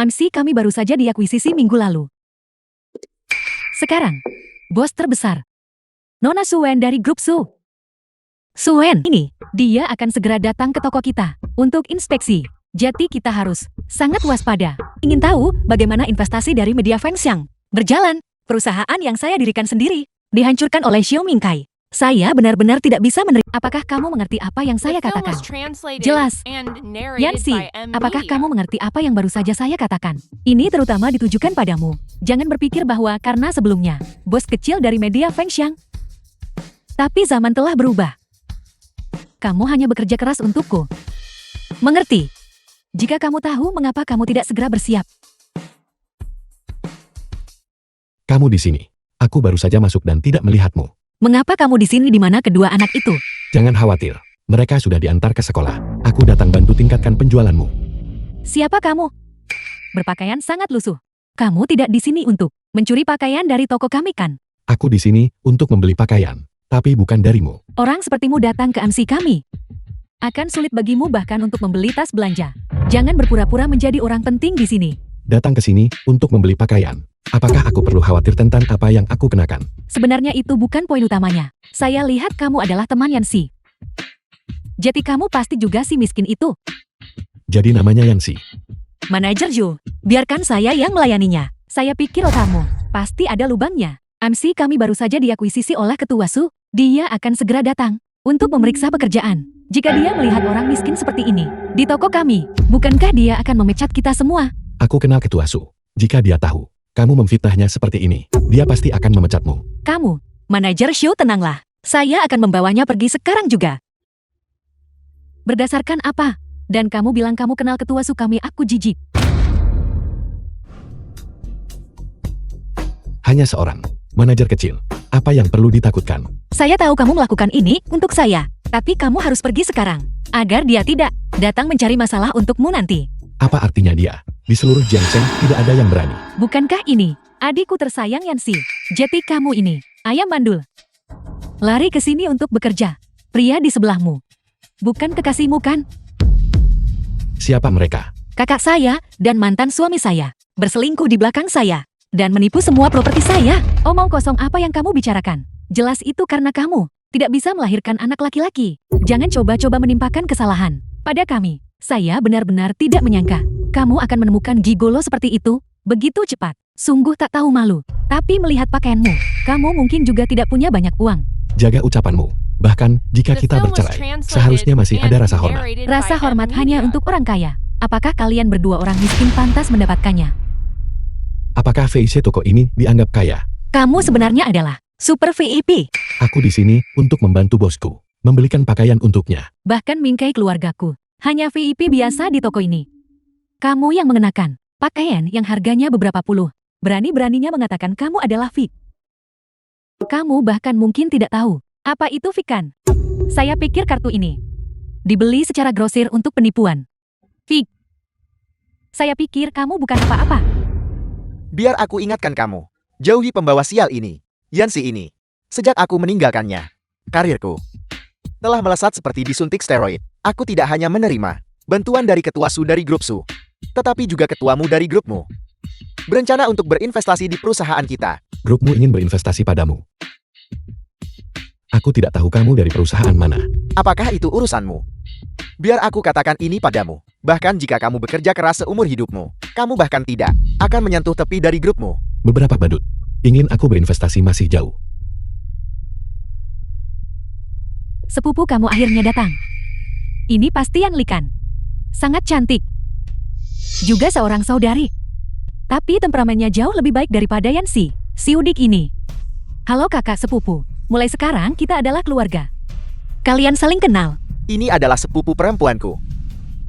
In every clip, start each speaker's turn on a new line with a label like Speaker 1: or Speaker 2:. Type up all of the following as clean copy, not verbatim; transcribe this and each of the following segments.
Speaker 1: AMC kami baru saja diakuisisi minggu lalu. Sekarang, bos terbesar, Nona Suen dari grup Su. Suen ini, dia akan segera datang ke toko kita untuk inspeksi. Jadi kita harus sangat waspada. Ingin tahu bagaimana investasi dari media fans yang berjalan? Perusahaan yang saya dirikan sendiri dihancurkan oleh Xiao Mingkai. Saya benar-benar tidak bisa menerima. Apakah kamu mengerti apa yang saya katakan? Jelas. Yancy, apakah kamu mengerti apa yang baru saja saya katakan? Ini terutama ditujukan padamu. Jangan berpikir bahwa karena sebelumnya, bos kecil dari media Fengxiang. Tapi zaman telah berubah. Kamu hanya bekerja keras untukku. Mengerti? Jika kamu tahu mengapa kamu tidak segera bersiap.
Speaker 2: Kamu di sini. Aku baru saja masuk dan tidak melihatmu.
Speaker 1: Mengapa kamu di sini di mana kedua anak itu?
Speaker 2: Jangan khawatir. Mereka sudah diantar ke sekolah. Aku datang bantu tingkatkan penjualanmu.
Speaker 1: Siapa kamu? Berpakaian sangat lusuh. Kamu tidak di sini untuk mencuri pakaian dari toko kami kan?
Speaker 2: Aku di sini untuk membeli pakaian, tapi bukan darimu.
Speaker 1: Orang sepertimu datang ke AMC kami. Akan sulit bagimu bahkan untuk membeli tas belanja. Jangan berpura-pura menjadi orang penting di sini.
Speaker 2: Datang ke sini untuk membeli pakaian. Apakah aku perlu khawatir tentang apa yang aku kenakan?
Speaker 1: Sebenarnya itu bukan poin utamanya. Saya lihat kamu adalah teman Yancy. Jadi kamu pasti juga si miskin itu.
Speaker 2: Jadi namanya Yancy.
Speaker 1: Manajer Zhu, biarkan saya yang melayaninya. Saya pikir otakmu pasti ada lubangnya. AMC kami baru saja diakuisisi oleh ketua Su. Dia akan segera datang untuk memeriksa pekerjaan. Jika dia melihat orang miskin seperti ini di toko kami, bukankah dia akan memecat kita semua?
Speaker 2: Aku kenal ketua Su. Jika dia tahu kamu memfitnahnya seperti ini, dia pasti akan memecatmu.
Speaker 1: Kamu, manajer Xiao, tenanglah. Saya akan membawanya pergi sekarang juga. Berdasarkan apa? Dan kamu bilang kamu kenal ketua Su kami, aku jijik.
Speaker 2: Hanya seorang manajer kecil. Apa yang perlu ditakutkan?
Speaker 1: Saya tahu kamu melakukan ini untuk saya, tapi kamu harus pergi sekarang, agar dia tidak datang mencari masalah untukmu nanti.
Speaker 2: Apa artinya dia? Di seluruh Jiangsheng tidak ada yang berani.
Speaker 1: Bukankah ini adikku tersayang Yancy? Jadi kamu ini ayam mandul. Lari ke sini untuk bekerja. Pria di sebelahmu. Bukan kekasihmu kan?
Speaker 2: Siapa mereka?
Speaker 1: Kakak saya dan mantan suami saya. Berselingkuh di belakang saya. Dan menipu semua properti saya. Omong kosong apa yang kamu bicarakan? Jelas itu karena kamu tidak bisa melahirkan anak laki-laki. Jangan coba-coba menimpakan kesalahan pada kami. Saya benar-benar tidak menyangka kamu akan menemukan gigolo seperti itu begitu cepat. Sungguh tak tahu malu. Tapi melihat pakaianmu, kamu mungkin juga tidak punya banyak uang.
Speaker 2: Jaga ucapanmu. Bahkan jika kita bercerai, seharusnya masih ada rasa hormat.
Speaker 1: Rasa hormat hanya untuk orang kaya. Apakah kalian berdua orang miskin pantas mendapatkannya?
Speaker 2: Apakah VIC toko ini dianggap kaya?
Speaker 1: Kamu sebenarnya adalah super VIP.
Speaker 2: Aku di sini untuk membantu bosku membelikan pakaian untuknya.
Speaker 1: Bahkan Mingkai keluargaku hanya VIP biasa di toko ini. Kamu yang mengenakan pakaian yang harganya beberapa puluh. Berani-beraninya mengatakan kamu adalah fake. Kamu bahkan mungkin tidak tahu apa itu fake kan? Saya pikir kartu ini dibeli secara grosir untuk penipuan. Fake. Saya pikir kamu bukan apa-apa.
Speaker 3: Biar aku ingatkan kamu. Jauhi pembawa sial ini. Yancy ini. Sejak aku meninggalkannya, karirku telah melesat seperti disuntik steroid. Aku tidak hanya menerima bantuan dari ketua Su dari grup Su, tetapi juga ketuamu dari grupmu. Berencana untuk berinvestasi di perusahaan kita.
Speaker 2: Grupmu ingin berinvestasi padamu. Aku tidak tahu kamu dari perusahaan mana.
Speaker 3: Apakah itu urusanmu? Biar aku katakan ini padamu. Bahkan jika kamu bekerja keras seumur hidupmu, kamu bahkan tidak akan menyentuh tepi dari grupmu.
Speaker 2: Beberapa badut ingin aku berinvestasi masih jauh.
Speaker 1: Sepupu kamu akhirnya datang. Ini pasti Yan Likan. Sangat cantik. Juga seorang saudari. Tapi temperamennya jauh lebih baik daripada Yancy, si udik ini. Halo kakak sepupu. Mulai sekarang kita adalah keluarga. Kalian saling kenal.
Speaker 3: Ini adalah sepupu perempuanku.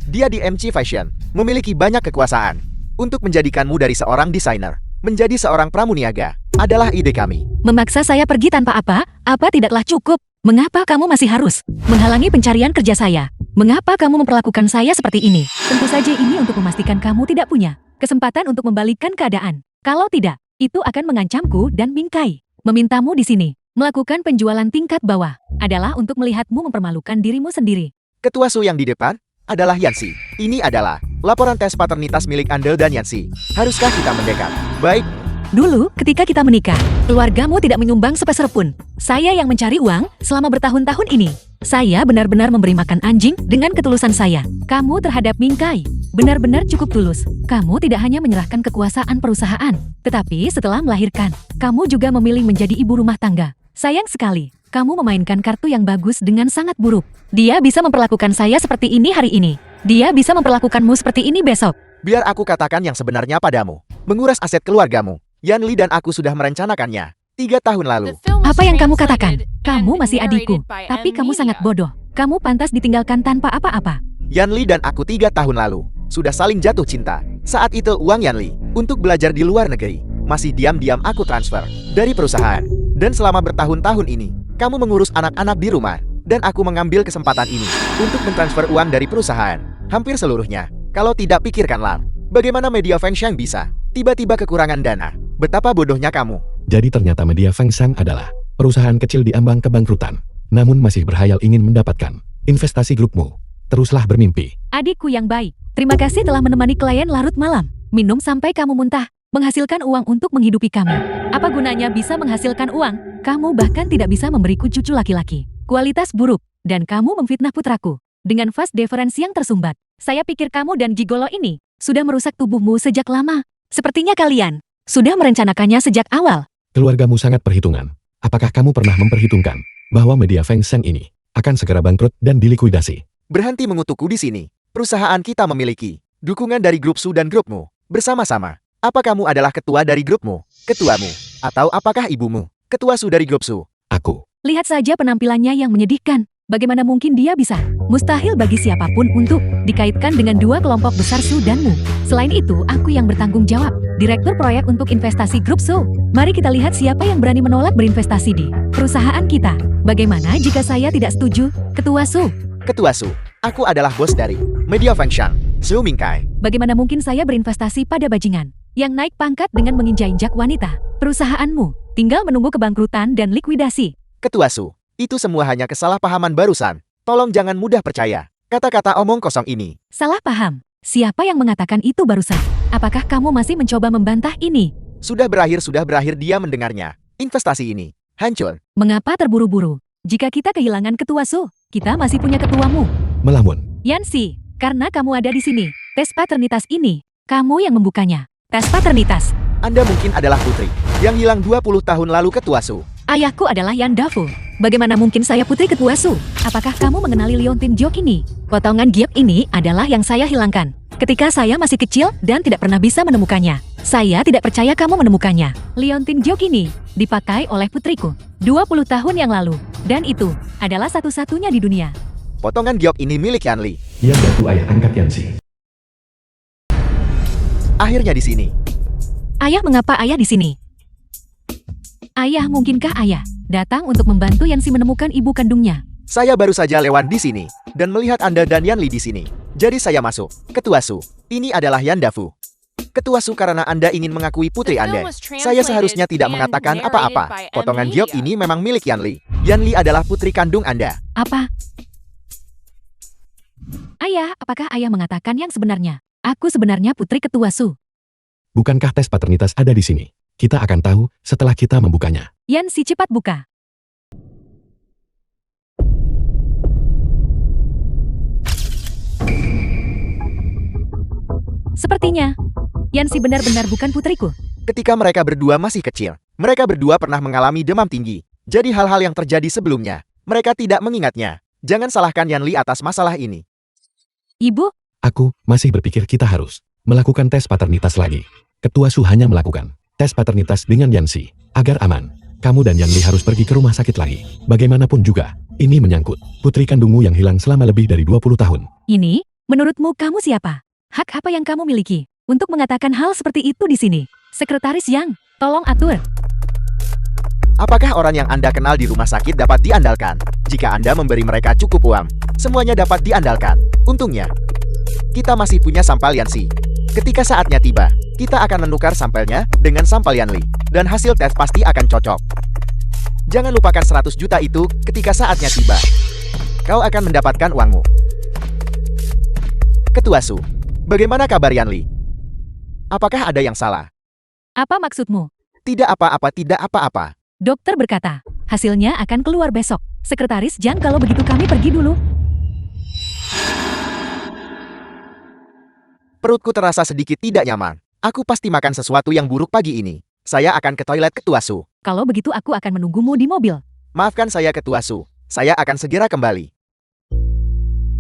Speaker 3: Dia di MC Fashion, memiliki banyak kekuasaan. Untuk menjadikanmu dari seorang desainer menjadi seorang pramuniaga adalah ide kami.
Speaker 1: Memaksa saya pergi tanpa apa tidaklah cukup. Mengapa kamu masih harus menghalangi pencarian kerja saya? Mengapa kamu memperlakukan saya seperti ini? Tentu saja ini untuk memastikan kamu tidak punya kesempatan untuk membalikkan keadaan. Kalau tidak, itu akan mengancamku dan Mingkai. Memintamu di sini melakukan penjualan tingkat bawah adalah untuk melihatmu mempermalukan dirimu sendiri.
Speaker 3: Ketua Su yang di depan adalah Yancy. Ini adalah Laporan tes paternitas milik Anda dan Yancy. Haruskah kita mendekat? Baik,
Speaker 1: Dulu, ketika kita menikah, keluargamu tidak menyumbang sepeser pun. Saya yang mencari uang selama bertahun-tahun ini. Saya benar-benar memberi makan anjing dengan ketulusan saya. Kamu terhadap Mingkai benar-benar cukup tulus. Kamu tidak hanya menyerahkan kekuasaan perusahaan, tetapi setelah melahirkan, kamu juga memilih menjadi ibu rumah tangga. Sayang sekali, kamu memainkan kartu yang bagus dengan sangat buruk. Dia bisa memperlakukan saya seperti ini hari ini. Dia bisa memperlakukanmu seperti ini besok.
Speaker 3: biar aku katakan yang sebenarnya padamu. Menguras aset keluargamu. Yan Li dan aku sudah merencanakannya 3 tahun lalu.
Speaker 1: Apa yang kamu katakan? Kamu masih adikku, tapi kamu sangat bodoh. Kamu pantas ditinggalkan tanpa apa-apa.
Speaker 3: Yan Li dan aku 3 tahun lalu sudah saling jatuh cinta. Saat itu uang Yan Li untuk belajar di luar negeri masih diam-diam aku transfer dari perusahaan. Dan selama bertahun-tahun ini, kamu mengurus anak-anak di rumah. Dan aku mengambil kesempatan ini untuk mentransfer uang dari perusahaan. Hampir seluruhnya. Kalau tidak, pikirkanlah. Bagaimana media Feng Sheng bisa tiba-tiba kekurangan dana. Betapa bodohnya kamu.
Speaker 2: Jadi ternyata media Feng Sheng adalah perusahaan kecil di ambang kebangkrutan, namun masih berhayal ingin mendapatkan investasi grupmu. Teruslah bermimpi.
Speaker 1: Adikku yang baik, terima kasih telah menemani klien larut malam. Minum sampai kamu muntah, menghasilkan uang untuk menghidupi kamu. Apa gunanya bisa menghasilkan uang? Kamu bahkan tidak bisa memberiku cucu laki-laki. Kualitas buruk, dan kamu memfitnah putraku. Dengan fast difference yang tersumbat, saya pikir kamu dan gigolo ini sudah merusak tubuhmu sejak lama. Sepertinya kalian sudah merencanakannya sejak awal.
Speaker 2: Keluargamu sangat perhitungan. Apakah kamu pernah memperhitungkan bahwa media Feng Sheng ini akan segera bangkrut dan dilikuidasi?
Speaker 3: Berhenti mengutukku di sini. Perusahaan kita memiliki dukungan dari grup Su dan grupmu bersama-sama. Apa kamu adalah ketua dari grupmu, ketuamu, atau apakah ibumu, ketua Su dari grup Su?
Speaker 2: Aku.
Speaker 1: Lihat saja penampilannya yang menyedihkan. Bagaimana mungkin dia bisa? Mustahil bagi siapapun untuk dikaitkan dengan dua kelompok besar Su dan Mu. Selain itu, aku yang bertanggung jawab, Direktur Proyek untuk Investasi Grup Su. Mari kita lihat siapa yang berani menolak berinvestasi di perusahaan kita. Bagaimana jika saya tidak setuju, Ketua Su?
Speaker 3: Ketua Su, aku adalah bos dari media Feng Sheng, Su Mingkai.
Speaker 1: Bagaimana mungkin saya berinvestasi pada bajingan yang naik pangkat dengan menginjak-injak wanita? Perusahaanmu tinggal menunggu kebangkrutan dan likuidasi.
Speaker 3: Ketua Su, itu semua hanya kesalahpahaman barusan. Tolong jangan mudah percaya kata-kata omong kosong ini.
Speaker 1: Salah paham. Siapa yang mengatakan itu barusan? Apakah kamu masih mencoba membantah ini?
Speaker 3: Sudah berakhir dia mendengarnya. Investasi ini hancur.
Speaker 1: Mengapa terburu-buru? Jika kita kehilangan Ketua Su, kita masih punya ketuamu.
Speaker 2: Melamun.
Speaker 1: Yancy, karena kamu ada di sini. Tes paternitas ini, kamu yang membukanya. Tes paternitas.
Speaker 3: Anda mungkin adalah putri yang hilang 20 tahun lalu, Ketua Su.
Speaker 1: Ayahku adalah Yan Dafu. Bagaimana mungkin saya putri Ketua Su? Apakah kamu mengenali Leontin Jok ini? Potongan giok ini adalah yang saya hilangkan ketika saya masih kecil dan tidak pernah bisa menemukannya. Saya tidak percaya kamu menemukannya. Leontin Jok ini dipakai oleh putriku 20 tahun yang lalu. Dan itu adalah satu-satunya di dunia.
Speaker 3: Potongan giok ini milik Yan Li.
Speaker 2: Ia bantu ayah angkat Yancy.
Speaker 3: Akhirnya di sini.
Speaker 1: Ayah, mengapa ayah di sini? Ayah, mungkinkah ayah datang untuk membantu Yancy menemukan ibu kandungnya?
Speaker 3: Saya baru saja lewat di sini dan melihat Anda dan Yan Li di sini. Jadi saya masuk. Ketua Su, ini adalah Yan Dafu. Ketua Su, karena Anda ingin mengakui putri Anda, saya seharusnya tidak mengatakan apa-apa. Potongan giok ini memang milik Yan Li. Yan Li adalah putri kandung Anda.
Speaker 1: Apa? Ayah, apakah ayah mengatakan yang sebenarnya? Aku sebenarnya putri Ketua Su.
Speaker 2: Bukankah tes paternitas ada di sini? Kita akan tahu setelah kita membukanya.
Speaker 1: Yancy, cepat buka. Sepertinya, Yancy benar-benar bukan putriku.
Speaker 3: Ketika mereka berdua masih kecil, mereka berdua pernah mengalami demam tinggi. Jadi hal-hal yang terjadi sebelumnya, mereka tidak mengingatnya. Jangan salahkan Yan Li atas masalah ini.
Speaker 1: Ibu,
Speaker 2: Aku masih berpikir kita harus melakukan tes paternitas lagi. Ketua Su hanya melakukan tes paternitas dengan Yancy agar aman. Kamu dan Yan Li harus pergi ke rumah sakit lagi. Bagaimanapun juga, ini menyangkut putri kandungmu yang hilang selama lebih dari 20 tahun.
Speaker 1: ini, menurutmu kamu siapa? Hak apa yang kamu miliki untuk mengatakan hal seperti itu di sini? Sekretaris Yang, tolong atur.
Speaker 3: Apakah orang yang Anda kenal di rumah sakit dapat diandalkan? Jika Anda memberi mereka cukup uang, semuanya dapat diandalkan. Untungnya, kita masih punya sampel Yancy. Ketika saatnya tiba, kita akan menukar sampelnya dengan sampel Yan Li. Dan hasil tes pasti akan cocok. Jangan lupakan 100 juta itu ketika saatnya tiba. Kau akan mendapatkan uangmu. Ketua Su, Bagaimana kabar Yanli? Apakah ada yang salah?
Speaker 1: Apa maksudmu?
Speaker 3: Tidak apa-apa, tidak apa-apa.
Speaker 1: Dokter berkata, hasilnya akan keluar besok. Sekretaris Jiang, kalau begitu kami pergi dulu.
Speaker 3: Perutku terasa sedikit tidak nyaman. Aku pasti makan sesuatu yang buruk pagi ini. Saya akan ke toilet Ketua Su.
Speaker 1: Kalau begitu aku akan menunggumu di mobil.
Speaker 3: Maafkan saya Ketua Su. Saya akan segera kembali.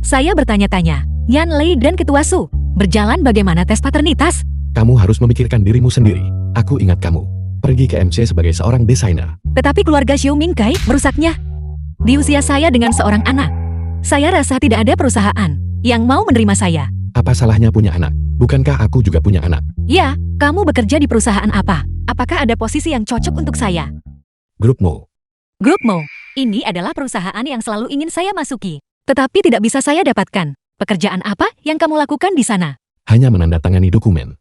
Speaker 1: Saya bertanya-tanya, Yan Lei dan Ketua Su, berjalan bagaimana tes paternitas?
Speaker 2: Kamu harus memikirkan dirimu sendiri. Aku ingat kamu. Pergi ke MC sebagai seorang desainer.
Speaker 1: Tetapi keluarga Xiu Mingkai merusaknya. Di usia saya dengan seorang anak, saya rasa tidak ada perusahaan yang mau menerima saya.
Speaker 2: Apa salahnya punya anak? Bukankah aku juga punya anak?
Speaker 1: Ya, kamu bekerja di perusahaan apa? Apakah ada posisi yang cocok untuk saya?
Speaker 2: Grupmu.
Speaker 1: Grupmo, ini adalah perusahaan yang selalu ingin saya masuki. Tetapi tidak bisa saya dapatkan. Pekerjaan apa yang kamu lakukan di sana?
Speaker 2: Hanya menandatangani dokumen.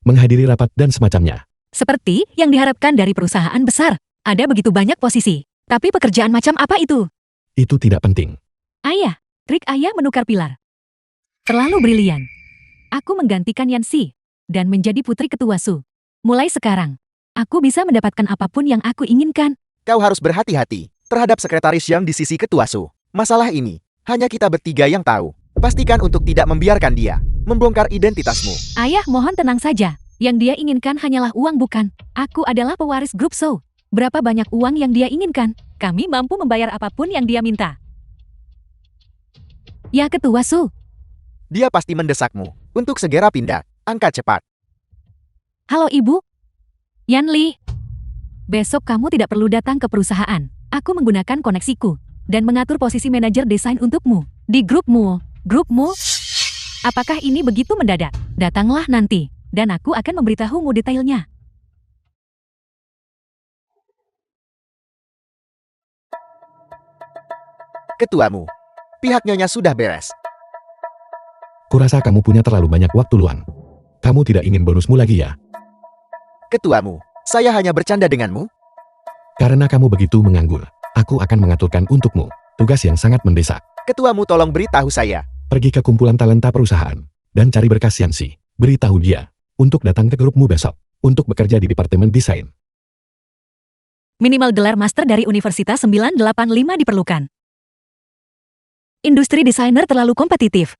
Speaker 2: Menghadiri rapat dan semacamnya.
Speaker 1: Seperti yang diharapkan dari perusahaan besar. Ada begitu banyak posisi. Tapi pekerjaan macam apa itu?
Speaker 2: Itu tidak penting.
Speaker 1: Ayah, trik ayah menukar pilar. Terlalu brilian. Aku menggantikan Yanxi dan menjadi putri Ketua Su. Mulai sekarang, aku bisa mendapatkan apapun yang aku inginkan.
Speaker 3: Kau harus berhati-hati terhadap sekretaris yang di sisi Ketua Su. Masalah ini, hanya kita bertiga yang tahu. Pastikan untuk tidak membiarkan dia membongkar identitasmu.
Speaker 1: Ayah, mohon tenang saja. Yang dia inginkan hanyalah uang, bukan? Aku adalah pewaris grup Su. Berapa banyak uang yang dia inginkan? Kami mampu membayar apapun yang dia minta. Ya Ketua Su.
Speaker 3: Dia pasti mendesakmu untuk segera pindah. Angkat cepat.
Speaker 1: Halo Ibu. Yan Li. Besok kamu tidak perlu datang ke perusahaan. Aku menggunakan koneksiku dan mengatur posisi manajer desain untukmu. Di grupmu. Grupmu? Apakah ini begitu mendadak? Datanglah nanti, dan aku akan memberitahumu detailnya.
Speaker 3: Ketuamu. Pihak Nyonya sudah beres.
Speaker 2: Kurasa kamu punya terlalu banyak waktu luang. Kamu tidak ingin bonusmu lagi ya?
Speaker 3: Ketuamu. Saya hanya bercanda denganmu.
Speaker 2: Karena kamu begitu menganggur, aku akan mengaturkan untukmu. Tugas yang sangat mendesak.
Speaker 3: Ketuamu tolong beritahu saya.
Speaker 2: Pergi ke kumpulan talenta perusahaan dan cari berkas Yanxi. Beritahu dia untuk datang ke grupmu besok untuk bekerja di departemen desain.
Speaker 1: Minimal gelar master dari Universitas 985 diperlukan. Industri desainer terlalu kompetitif.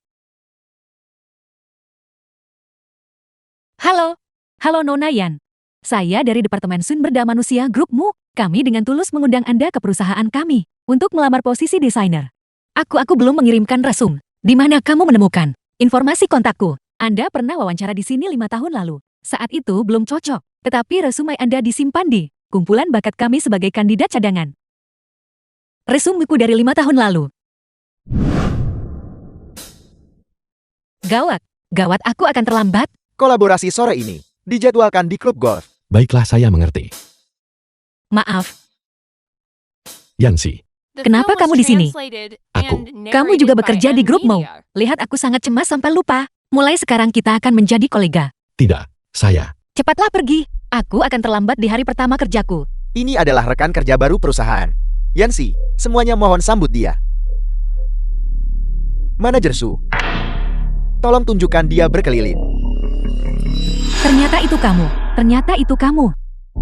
Speaker 1: Halo. Halo Nona Yan. Saya dari Departemen Sumber Daya Manusia grupmu. Kami dengan tulus mengundang Anda ke perusahaan kami untuk melamar posisi desainer. Aku belum mengirimkan resume. Di mana kamu menemukan informasi kontakku? Anda pernah wawancara di sini 5 tahun lalu. Saat itu belum cocok, tetapi resume Anda disimpan di kumpulan bakat kami sebagai kandidat cadangan. Resumeku dari 5 tahun lalu. Gawat aku akan terlambat.
Speaker 3: Kolaborasi sore ini dijadwalkan di klub golf.
Speaker 2: Baiklah, saya mengerti.
Speaker 1: Maaf,
Speaker 2: Yanxi,
Speaker 1: kenapa kamu di sini?
Speaker 2: Aku.
Speaker 1: Kamu juga bekerja di grupmu. Lihat aku sangat cemas sampai lupa. Mulai sekarang kita akan menjadi kolega.
Speaker 2: Tidak, saya.
Speaker 1: Cepatlah pergi. Aku akan terlambat di hari pertama kerjaku.
Speaker 3: Ini adalah rekan kerja baru perusahaan. Yanxi, semuanya mohon sambut dia. Manajer Su. Tolong tunjukkan dia berkeliling.
Speaker 1: Ternyata itu kamu.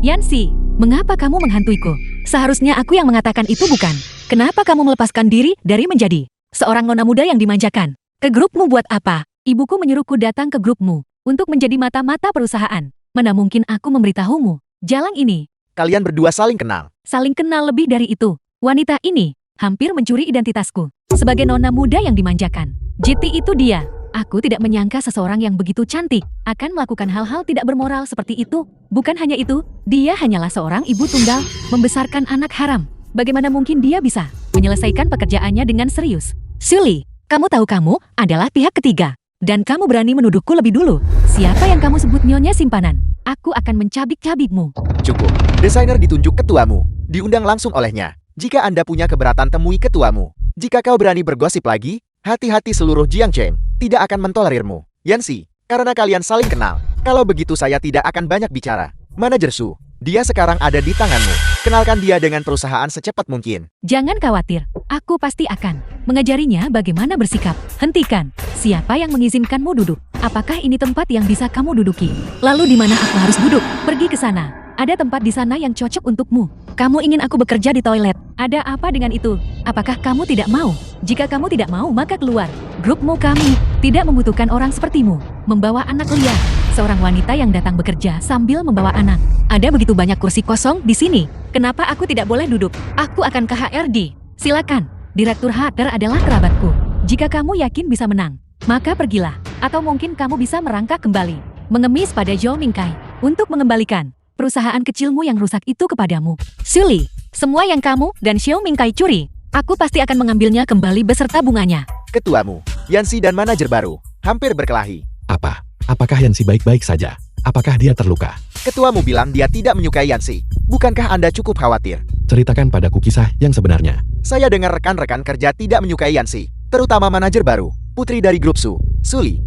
Speaker 1: Yanxi, mengapa kamu menghantuiku? Seharusnya aku yang mengatakan itu, bukan? Kenapa kamu melepaskan diri dari menjadi seorang nona muda yang dimanjakan? Ke grupmu buat apa? Ibuku menyuruhku datang ke grupmu untuk menjadi mata-mata perusahaan. Mana mungkin aku memberitahumu jalan ini?
Speaker 3: Kalian berdua saling kenal.
Speaker 1: Saling kenal, lebih dari itu. Wanita ini hampir mencuri identitasku sebagai nona muda yang dimanjakan. JT itu dia. Aku tidak menyangka seseorang yang begitu cantik akan melakukan hal-hal tidak bermoral seperti itu. Bukan hanya itu, dia hanyalah seorang ibu tunggal membesarkan anak haram. Bagaimana mungkin dia bisa menyelesaikan pekerjaannya dengan serius? Sully, kamu tahu kamu adalah pihak ketiga. Dan kamu berani menuduhku lebih dulu. Siapa yang kamu sebut nyonya simpanan? Aku akan mencabik-cabikmu.
Speaker 3: Cukup. Desainer ditunjuk ketuamu. Diundang langsung olehnya. Jika Anda punya keberatan, temui ketuamu. Jika kau berani bergosip lagi, hati-hati, seluruh Jiangcheng tidak akan mentolerirmu. Yanxi, karena kalian saling kenal. Kalau begitu saya tidak akan banyak bicara. Manajer Su, dia sekarang ada di tanganmu. Kenalkan dia dengan perusahaan secepat mungkin.
Speaker 1: Jangan khawatir, aku pasti akan mengajarinya bagaimana bersikap. Hentikan Siapa yang mengizinkanmu duduk? Apakah ini tempat yang bisa kamu duduki? Lalu di mana aku harus duduk? Pergi ke sana. Ada tempat di sana yang cocok untukmu. Kamu ingin aku bekerja di toilet. Ada apa dengan itu? Apakah kamu tidak mau? Jika kamu tidak mau, maka keluar. Grupmu kami tidak membutuhkan orang sepertimu. Membawa anak liar. Seorang wanita yang datang bekerja sambil membawa anak. Ada begitu banyak kursi kosong di sini. Kenapa aku tidak boleh duduk? Aku akan ke HRD. Silakan. Direktur HR adalah kerabatku. Jika kamu yakin bisa menang, maka pergilah. Atau mungkin kamu bisa merangkak kembali. Mengemis pada Zhou Mingkai untuk mengembalikan perusahaan kecilmu yang rusak itu kepadamu. Sully, semua yang kamu dan Zhou Mingkai curi, aku pasti akan mengambilnya kembali beserta bunganya.
Speaker 3: Ketuamu, Yancy dan manajer baru, hampir berkelahi.
Speaker 2: Apa? Apakah Yancy baik-baik saja? Apakah dia terluka?
Speaker 3: Ketuamu bilang dia tidak menyukai Yancy. Bukankah Anda cukup khawatir?
Speaker 2: Ceritakan padaku kisah yang sebenarnya.
Speaker 3: Saya dengar rekan-rekan kerja tidak menyukai Yancy, terutama manajer baru, putri dari grup Su, Sully.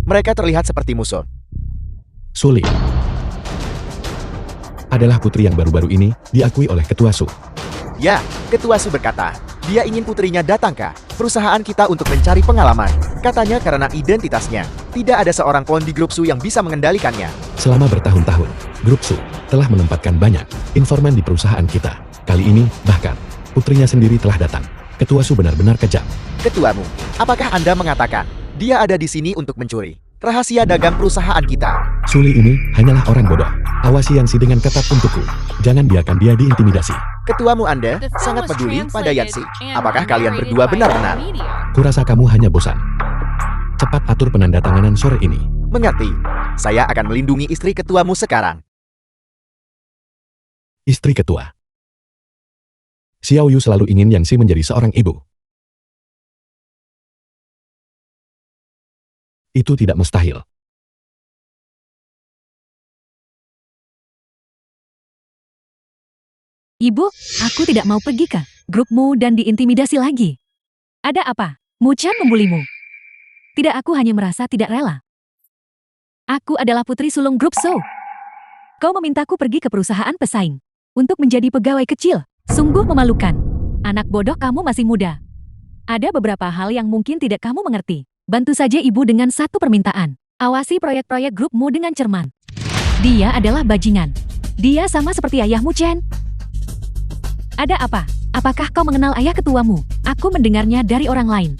Speaker 3: Mereka terlihat seperti musuh.
Speaker 2: Sully adalah putri yang baru-baru ini diakui oleh Ketua Su.
Speaker 3: Ya, Ketua Su berkata, dia ingin putrinya datang ke perusahaan kita untuk mencari pengalaman. Katanya karena identitasnya, tidak ada seorang pun di grup Su yang bisa mengendalikannya.
Speaker 2: Selama bertahun-tahun, grup Su telah menempatkan banyak informan di perusahaan kita. Kali ini, bahkan, putrinya sendiri telah datang. Ketua Su benar-benar kejam.
Speaker 3: Ketuamu, apakah Anda mengatakan, dia ada di sini untuk mencuri rahasia dagang perusahaan kita?
Speaker 2: Sully ini hanyalah orang bodoh. Awasi Yancy dengan ketat untukku. Jangan biarkan dia diintimidasi.
Speaker 3: Ketuamu Anda sangat peduli pada Yancy. Apakah kalian berdua benar-benar?
Speaker 2: Kurasa kamu hanya bosan. Cepat atur penandatanganan sore ini.
Speaker 3: Mengerti. Saya akan melindungi istri ketuamu sekarang.
Speaker 2: Istri ketua. Xiao Yu selalu ingin Yancy menjadi seorang ibu. Itu tidak mustahil.
Speaker 1: Ibu, aku tidak mau pergi ke grupmu dan diintimidasi lagi. Ada apa? Muchan membulimu. Tidak, aku hanya merasa tidak rela. Aku adalah putri sulung grup Su. Kau memintaku pergi ke perusahaan pesaing untuk menjadi pegawai kecil. Sungguh memalukan. Anak bodoh, kamu masih muda. Ada beberapa hal yang mungkin tidak kamu mengerti. Bantu saja ibu dengan satu permintaan. Awasi proyek-proyek grupmu dengan cermat. Dia adalah bajingan. Dia sama seperti ayahmu, Chen. Ada apa? Apakah kau mengenal ayah ketuamu? Aku mendengarnya dari orang lain.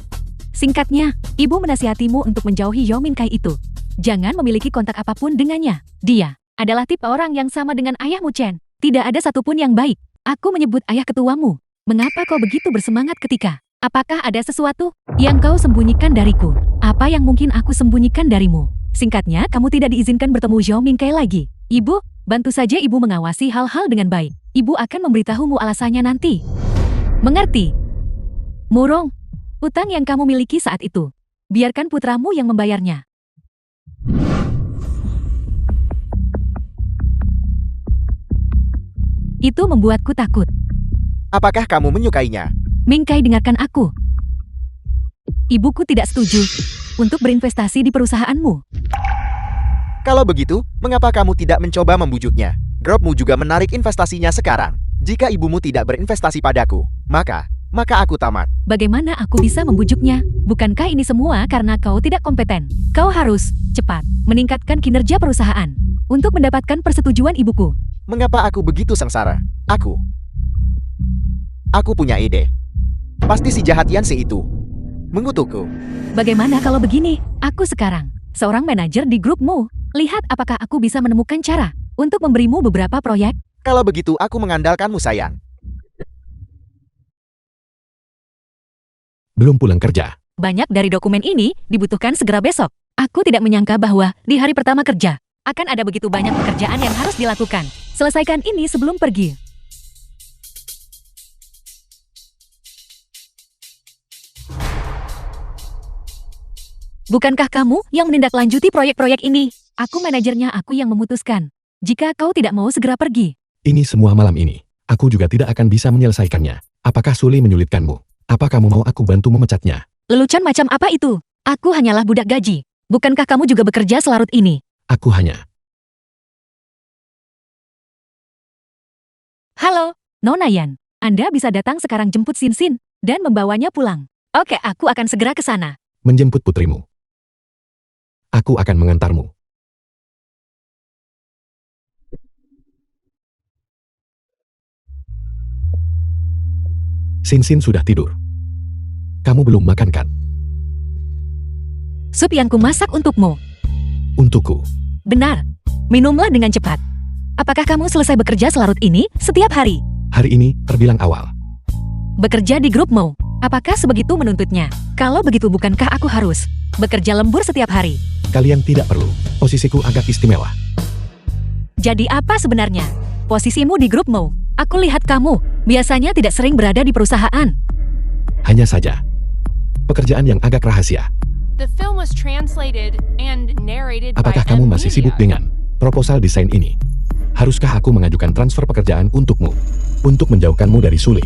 Speaker 1: Singkatnya, ibu menasihatimu untuk menjauhi Zhou Mingkai itu. Jangan memiliki kontak apapun dengannya. Dia adalah tipe orang yang sama dengan ayahmu, Chen. Tidak ada satupun yang baik. Aku menyebut ayah ketuamu. Mengapa kau begitu bersemangat ketika? Apakah ada sesuatu yang kau sembunyikan dariku? Apa yang mungkin aku sembunyikan darimu? Singkatnya, kamu tidak diizinkan bertemu Zhou Mingkai lagi. Ibu, bantu saja ibu mengawasi hal-hal dengan baik. Ibu akan memberitahumu alasannya nanti. Mengerti? Murong, utang yang kamu miliki saat itu, biarkan putramu yang membayarnya. Itu membuatku takut.
Speaker 3: Apakah kamu menyukainya?
Speaker 1: Mingkai, dengarkan aku. Ibuku tidak setuju untuk berinvestasi di perusahaanmu.
Speaker 3: Kalau begitu, mengapa kamu tidak mencoba membujuknya? Grupmu juga menarik investasinya sekarang. Jika ibumu tidak berinvestasi padaku, maka aku tamat.
Speaker 1: Bagaimana aku bisa membujuknya? Bukankah ini semua karena kau tidak kompeten? Kau harus cepat meningkatkan kinerja perusahaan untuk mendapatkan persetujuan ibuku.
Speaker 3: Mengapa aku begitu sengsara? Aku punya ide. Pasti si jahat Yancy itu mengutukku.
Speaker 1: Bagaimana kalau begini? Aku sekarang seorang manajer di grupmu. Lihat apakah aku bisa menemukan cara untuk memberimu beberapa proyek.
Speaker 3: Kalau begitu aku mengandalkanmu, sayang.
Speaker 2: Belum pulang kerja.
Speaker 1: Banyak dari dokumen ini dibutuhkan segera besok. Aku tidak menyangka bahwa di hari pertama kerja akan ada begitu banyak pekerjaan yang harus dilakukan. Selesaikan ini sebelum pergi. Bukankah kamu yang menindaklanjuti proyek-proyek ini? Aku manajernya, aku yang memutuskan. Jika kau tidak mau segera pergi.
Speaker 2: Ini semua malam ini. Aku juga tidak akan bisa menyelesaikannya. Apakah Sully menyulitkanmu? Apa kamu mau aku bantu memecatnya?
Speaker 1: Lelucon macam apa itu? Aku hanyalah budak gaji. Bukankah kamu juga bekerja selarut ini?
Speaker 2: Aku hanya...
Speaker 1: Halo, Nona Yan. Anda bisa datang sekarang jemput Sin Sin dan membawanya pulang. Oke, aku akan segera ke sana.
Speaker 2: menjemput putrimu. Aku akan mengantarmu. Sin sudah tidur. Kamu belum makan kan?
Speaker 1: Sup yang kumasak untukmu.
Speaker 2: Untukku.
Speaker 1: Benar. Minumlah dengan cepat. Apakah kamu selesai bekerja selarut ini setiap hari?
Speaker 2: Hari ini terbilang awal.
Speaker 1: Bekerja di grupmu. Apakah sebegitu menuntutnya? Kalau begitu bukankah aku harus bekerja lembur setiap hari?
Speaker 2: Kalian tidak perlu. Posisiku agak istimewa.
Speaker 1: Jadi apa sebenarnya posisimu di grupmu? Aku lihat kamu biasanya tidak sering berada di perusahaan.
Speaker 2: Hanya saja. Pekerjaan yang agak rahasia.
Speaker 4: The film was translated and narrated
Speaker 2: Apakah
Speaker 4: by
Speaker 2: kamu
Speaker 4: M
Speaker 2: masih
Speaker 4: Media.
Speaker 2: sibuk dengan proposal desain ini? Haruskah aku mengajukan transfer pekerjaan untukmu? Untuk menjauhkanmu dari Sule?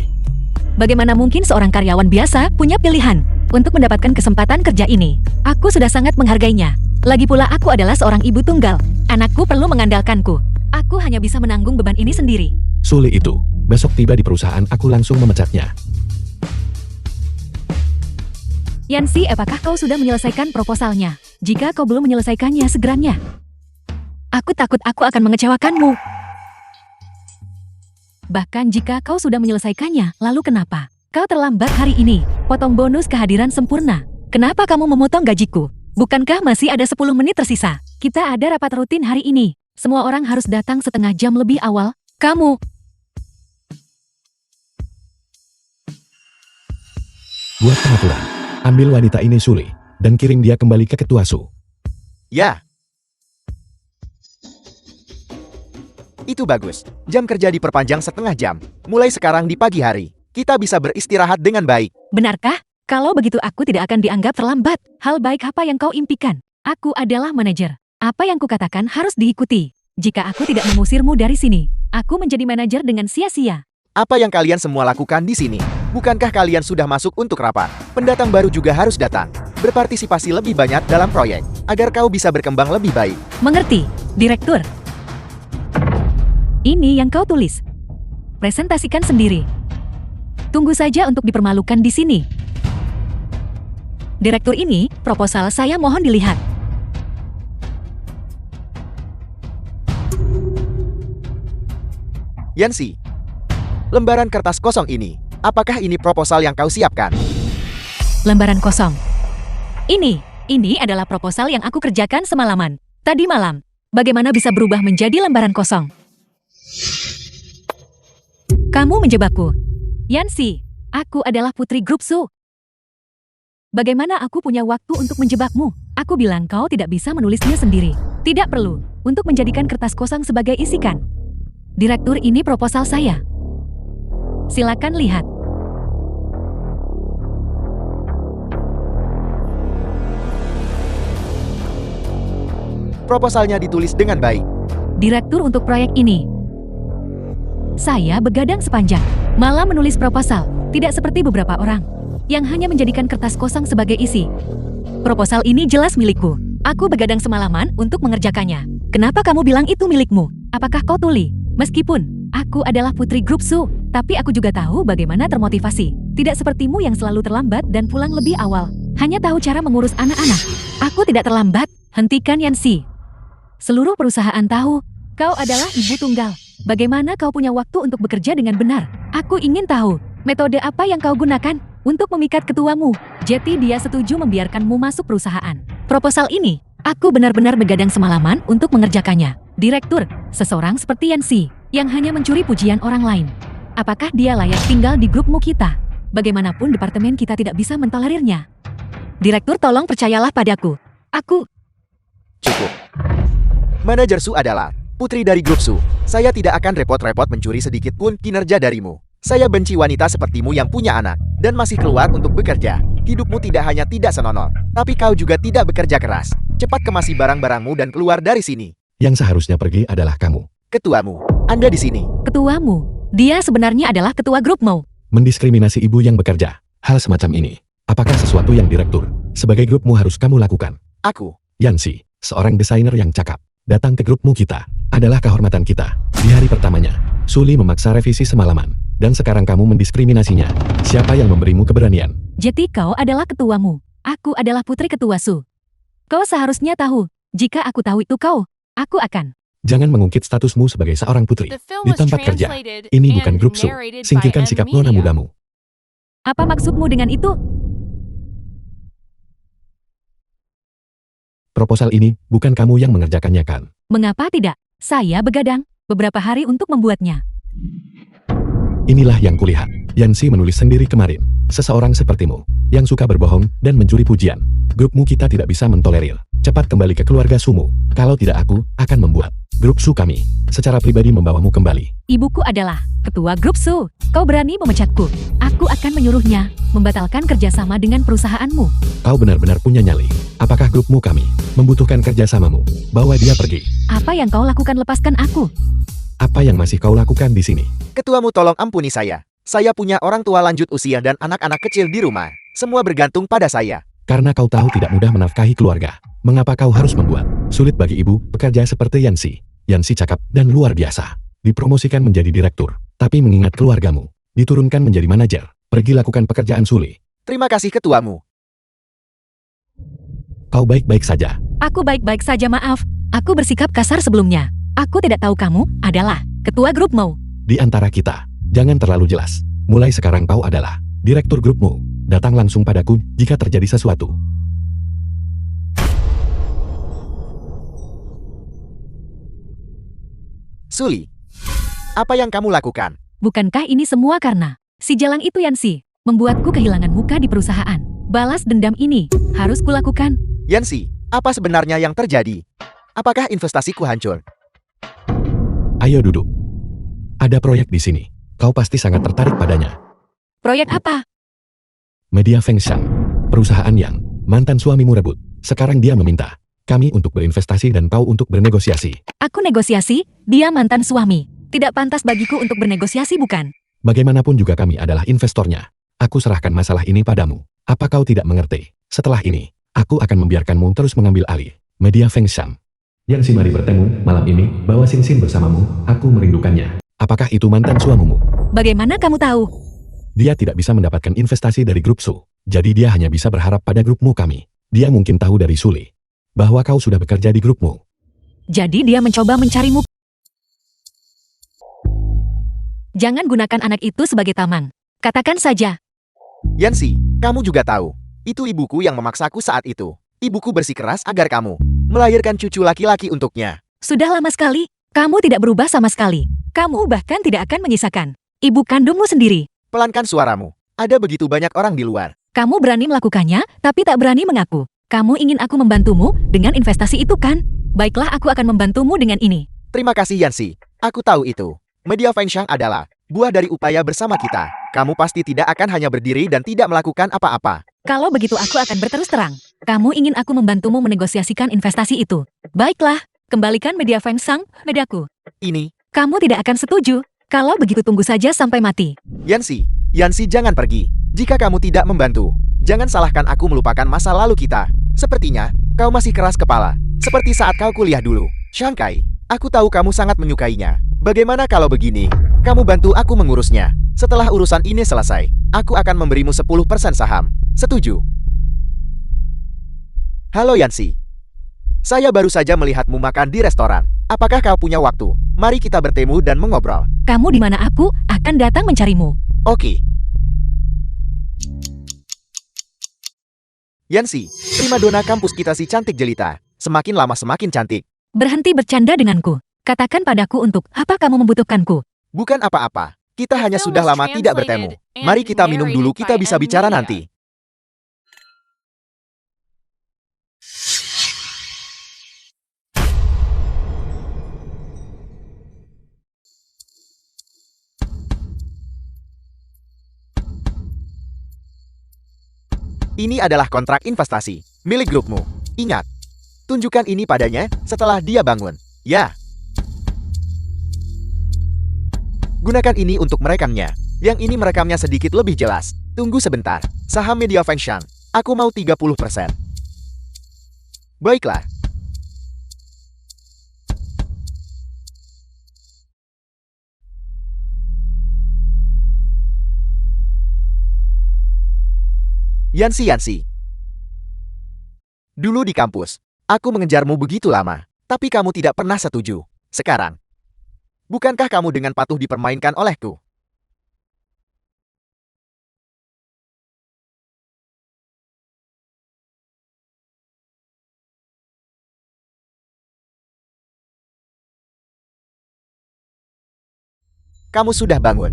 Speaker 1: Bagaimana mungkin seorang karyawan biasa punya pilihan untuk mendapatkan kesempatan kerja ini? Aku sudah sangat menghargainya. Lagi pula aku adalah seorang ibu tunggal. Anakku perlu mengandalkanku. Aku hanya bisa menanggung beban ini sendiri.
Speaker 2: Sule itu, besok tiba di perusahaan aku langsung memecatnya.
Speaker 1: Yancy, apakah kau sudah menyelesaikan proposalnya? Jika kau belum menyelesaikannya, segeranya. Aku takut aku akan mengecewakanmu. Bahkan jika kau sudah menyelesaikannya, lalu kenapa? Kau terlambat hari ini. Potong bonus kehadiran sempurna. Kenapa kamu memotong gajiku? Bukankah masih ada 10 menit tersisa? Kita ada rapat rutin hari ini. Semua orang harus datang setengah jam lebih awal. Kamu...
Speaker 2: Buat pengaturan. Ambil wanita ini Sule, dan kirim dia kembali ke Ketua Su.
Speaker 3: Ya. Itu bagus. Jam kerja diperpanjang setengah jam. Mulai sekarang di pagi hari. Kita bisa beristirahat dengan baik.
Speaker 1: Benarkah? Kalau begitu aku tidak akan dianggap terlambat. Hal baik apa yang kau impikan? Aku adalah manajer. Apa yang kukatakan harus diikuti. Jika aku tidak mengusirmu dari sini, aku menjadi manajer dengan sia-sia.
Speaker 3: Apa yang kalian semua lakukan di sini? Bukankah kalian sudah masuk untuk rapat? Pendatang baru juga harus datang. Berpartisipasi lebih banyak dalam proyek, agar kau bisa berkembang lebih baik.
Speaker 1: Mengerti, Direktur? Ini yang kau tulis. Presentasikan sendiri. Tunggu saja untuk dipermalukan di sini. Direktur ini, proposal saya mohon dilihat.
Speaker 3: Yancy, lembaran kertas kosong ini, apakah ini proposal yang kau siapkan?
Speaker 1: Lembaran kosong. Ini adalah proposal yang aku kerjakan semalaman. Tadi malam. Bagaimana bisa berubah menjadi lembaran kosong? Kamu menjebakku. Yancy, aku adalah putri grup Su. Bagaimana aku punya waktu untuk menjebakmu? Aku bilang kau tidak bisa menulisnya sendiri. Tidak perlu untuk menjadikan kertas kosong sebagai isikan. Direktur, ini proposal saya. Silakan lihat.
Speaker 3: Proposalnya ditulis dengan baik.
Speaker 1: Direktur untuk proyek ini. Saya begadang sepanjang malam menulis proposal, tidak seperti beberapa orang yang hanya menjadikan kertas kosong sebagai isi. Proposal ini jelas milikku. Aku begadang semalaman untuk mengerjakannya. Kenapa kamu bilang itu milikmu? Apakah kau tuli? Meskipun aku adalah putri grup Su, tapi aku juga tahu bagaimana termotivasi. Tidak sepertimu yang selalu terlambat dan pulang lebih awal. Hanya tahu cara mengurus anak-anak. Aku tidak terlambat. Hentikan, Yancy. Seluruh perusahaan tahu kau adalah ibu tunggal. Bagaimana kau punya waktu untuk bekerja dengan benar? Aku ingin tahu, metode apa yang kau gunakan untuk memikat ketuamu. Jadi dia setuju membiarkanmu masuk perusahaan. Proposal ini, aku benar-benar begadang semalaman untuk mengerjakannya. Direktur, seseorang seperti Yancy, yang hanya mencuri pujian orang lain. Apakah dia layak tinggal di grupmu kita? Bagaimanapun departemen kita tidak bisa mentolerirnya. Direktur, tolong percayalah padaku. Aku...
Speaker 3: Cukup. Manajer Su adalah putri dari grup Su. Saya tidak akan repot-repot mencuri sedikit pun kinerja darimu. Saya benci wanita sepertimu yang punya anak dan masih keluar untuk bekerja. Hidupmu tidak hanya tidak senonoh, tapi kau juga tidak bekerja keras. Cepat kemasi barang-barangmu dan keluar dari sini.
Speaker 2: Yang seharusnya pergi adalah kamu.
Speaker 3: Ketuamu, Anda di sini.
Speaker 1: Ketuamu. Dia sebenarnya adalah ketua grupmu.
Speaker 2: Mendiskriminasi ibu yang bekerja. Hal semacam ini. Apakah sesuatu yang direktur sebagai grupmu harus kamu lakukan?
Speaker 3: Aku.
Speaker 2: Yancy, seorang desainer yang cakap, datang ke grupmu kita adalah kehormatan kita. Di hari pertamanya, Suli memaksa revisi semalaman, dan sekarang kamu mendiskriminasinya. Siapa yang memberimu keberanian?
Speaker 1: Jadi kau adalah ketuamu. Aku adalah putri ketua Su. Kau seharusnya tahu, jika aku tahu itu kau, aku akan.
Speaker 2: Jangan mengungkit statusmu sebagai seorang putri.
Speaker 4: The film
Speaker 2: Di
Speaker 4: was
Speaker 2: tempat kerja,
Speaker 4: translated
Speaker 2: ini bukan
Speaker 4: and
Speaker 2: grup Su.
Speaker 4: narrated by
Speaker 2: Singkirkan
Speaker 4: M
Speaker 2: sikap nona
Speaker 4: Media.
Speaker 2: mudamu.
Speaker 1: Apa maksudmu dengan itu?
Speaker 2: Proposal ini bukan kamu yang mengerjakannya kan?
Speaker 1: Mengapa tidak? Saya begadang beberapa hari untuk membuatnya.
Speaker 2: Inilah yang kulihat. Yancy menulis sendiri kemarin. Seseorang sepertimu, yang suka berbohong dan mencuri pujian. Grupmu kita tidak bisa mentolerir. Cepat kembali ke keluarga Sumu. Kalau tidak aku akan membuat grup Su kami secara pribadi membawamu kembali.
Speaker 1: Ibuku adalah ketua grup Su. Kau berani memecatku. Aku akan menyuruhnya membatalkan kerjasama dengan perusahaanmu.
Speaker 2: Kau benar-benar punya nyali. Apakah grupmu kami membutuhkan kerjasamamu? Bawa dia pergi.
Speaker 1: Apa yang kau lakukan, lepaskan aku.
Speaker 2: Apa yang masih kau lakukan di sini?
Speaker 3: Ketuamu tolong ampuni saya. Saya punya orang tua lanjut usia dan anak-anak kecil di rumah. Semua bergantung pada saya.
Speaker 2: Karena kau tahu tidak mudah menafkahi keluarga. Mengapa kau harus membuat sulit bagi ibu pekerja seperti Yancy? Yancy cakap dan luar biasa. Dipromosikan menjadi direktur. Tapi mengingat keluargamu, diturunkan menjadi manajer. Pergi lakukan pekerjaan sulit.
Speaker 3: Terima kasih ketuamu.
Speaker 2: Kau baik-baik saja.
Speaker 1: Aku baik-baik saja, maaf. Aku bersikap kasar sebelumnya. Aku tidak tahu kamu adalah ketua grupmu.
Speaker 2: Di antara kita, jangan terlalu jelas. Mulai sekarang kau adalah direktur grupmu. Datang langsung padaku jika terjadi sesuatu.
Speaker 3: Suli, apa yang kamu lakukan?
Speaker 1: Bukankah ini semua karena si jalang itu, Yancy, membuatku kehilangan muka di perusahaan. Balas dendam ini harus kulakukan.
Speaker 3: Yancy, apa sebenarnya yang terjadi? Apakah investasiku hancur?
Speaker 2: Ayo duduk. Ada proyek di sini. Kau pasti sangat tertarik padanya.
Speaker 1: Proyek apa?
Speaker 2: Media Feng Shang, perusahaan yang mantan suamimu rebut. Sekarang dia meminta kami untuk berinvestasi dan kau untuk bernegosiasi.
Speaker 1: Aku negosiasi, dia mantan suami. Tidak pantas bagiku untuk bernegosiasi, bukan?
Speaker 2: Bagaimanapun juga kami adalah investornya. Aku serahkan masalah ini padamu. Apa kau tidak mengerti? Setelah ini, aku akan membiarkanmu terus mengambil alih Media Feng Shang. Yancy, mari bertemu malam ini. Bawa Xin Xin bersamamu. Aku merindukannya. Apakah itu mantan suamimu?
Speaker 1: Bagaimana kamu tahu?
Speaker 2: Dia tidak bisa mendapatkan investasi dari grup Su. Jadi dia hanya bisa berharap pada grupmu kami. Dia mungkin tahu dari Suli bahwa kau sudah bekerja di grupmu.
Speaker 1: Jadi dia mencoba mencarimu. Jangan gunakan anak itu sebagai taman. Katakan saja.
Speaker 3: Yancy, kamu juga tahu. Itu ibuku yang memaksaku saat itu. Ibuku bersikeras agar kamu melahirkan cucu laki-laki untuknya.
Speaker 1: Sudah lama sekali. Kamu tidak berubah sama sekali. Kamu bahkan tidak akan menyisakan ibu kandungmu sendiri.
Speaker 3: Pelankan suaramu. Ada begitu banyak orang di luar.
Speaker 1: Kamu berani melakukannya, tapi tak berani mengaku. Kamu ingin aku membantumu dengan investasi itu, kan? Baiklah, aku akan membantumu dengan ini.
Speaker 3: Terima kasih Yancy. Aku tahu itu. Media Feng Shang adalah buah dari upaya bersama kita. Kamu pasti tidak akan hanya berdiri dan tidak melakukan apa-apa.
Speaker 1: Kalau begitu aku akan berterus terang. Kamu ingin aku membantumu menegosiasikan investasi itu. Baiklah, kembalikan Media Feng Shang, medaku.
Speaker 3: Ini,
Speaker 1: Kamu tidak akan setuju. Kalau begitu tunggu saja sampai mati.
Speaker 3: Yancy. Yancy, jangan pergi. Jika kamu tidak membantu, jangan salahkan aku melupakan masa lalu kita. Sepertinya, kau masih keras kepala. Seperti saat kau kuliah dulu. Shanghai, aku tahu kamu sangat menyukainya. Bagaimana kalau begini? Kamu bantu aku mengurusnya. Setelah urusan ini selesai, aku akan memberimu 10% saham. Setuju? Halo Yancy. Saya baru saja melihatmu makan di restoran. Apakah kau punya waktu? Mari kita bertemu dan mengobrol.
Speaker 1: Kamu di mana, aku akan datang mencarimu.
Speaker 3: Oke. Yancy, primadona kampus kita si cantik jelita. Semakin lama semakin cantik.
Speaker 1: Berhenti bercanda denganku. Katakan padaku untuk apa kamu membutuhkanku.
Speaker 3: Bukan apa-apa. Kita hanya
Speaker 4: film
Speaker 3: sudah
Speaker 4: was
Speaker 3: lama tidak bertemu.
Speaker 4: translated and
Speaker 3: Mari kita minum dulu,
Speaker 4: narrated
Speaker 3: kita
Speaker 4: by
Speaker 3: bisa
Speaker 4: M
Speaker 3: bicara
Speaker 4: Media.
Speaker 3: nanti. Ini adalah kontrak investasi milik grupmu. Ingat, tunjukkan ini padanya setelah dia bangun. Ya. Gunakan ini untuk merekamnya. Yang ini merekamnya sedikit lebih jelas. Tunggu sebentar. Saham Media Feng Shang. Aku mau 30%. Baiklah. Yancy. Dulu di kampus, aku mengejarmu begitu lama, tapi kamu tidak pernah setuju. Sekarang, bukankah kamu dengan patuh dipermainkan olehku? Kamu sudah bangun.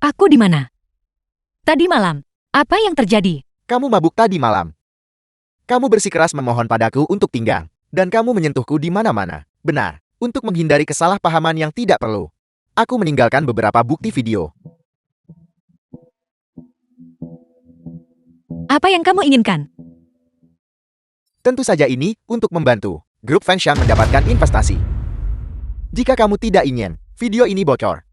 Speaker 1: Aku di mana? Tadi malam, apa yang terjadi?
Speaker 3: Kamu mabuk tadi malam. Kamu bersikeras memohon padaku untuk tinggal, dan kamu menyentuhku di mana-mana. Benar, untuk menghindari kesalahpahaman yang tidak perlu. Aku meninggalkan beberapa bukti video.
Speaker 1: Apa yang kamu inginkan?
Speaker 3: Tentu saja ini untuk membantu grup Fengshan mendapatkan investasi. Jika kamu tidak ingin video ini bocor,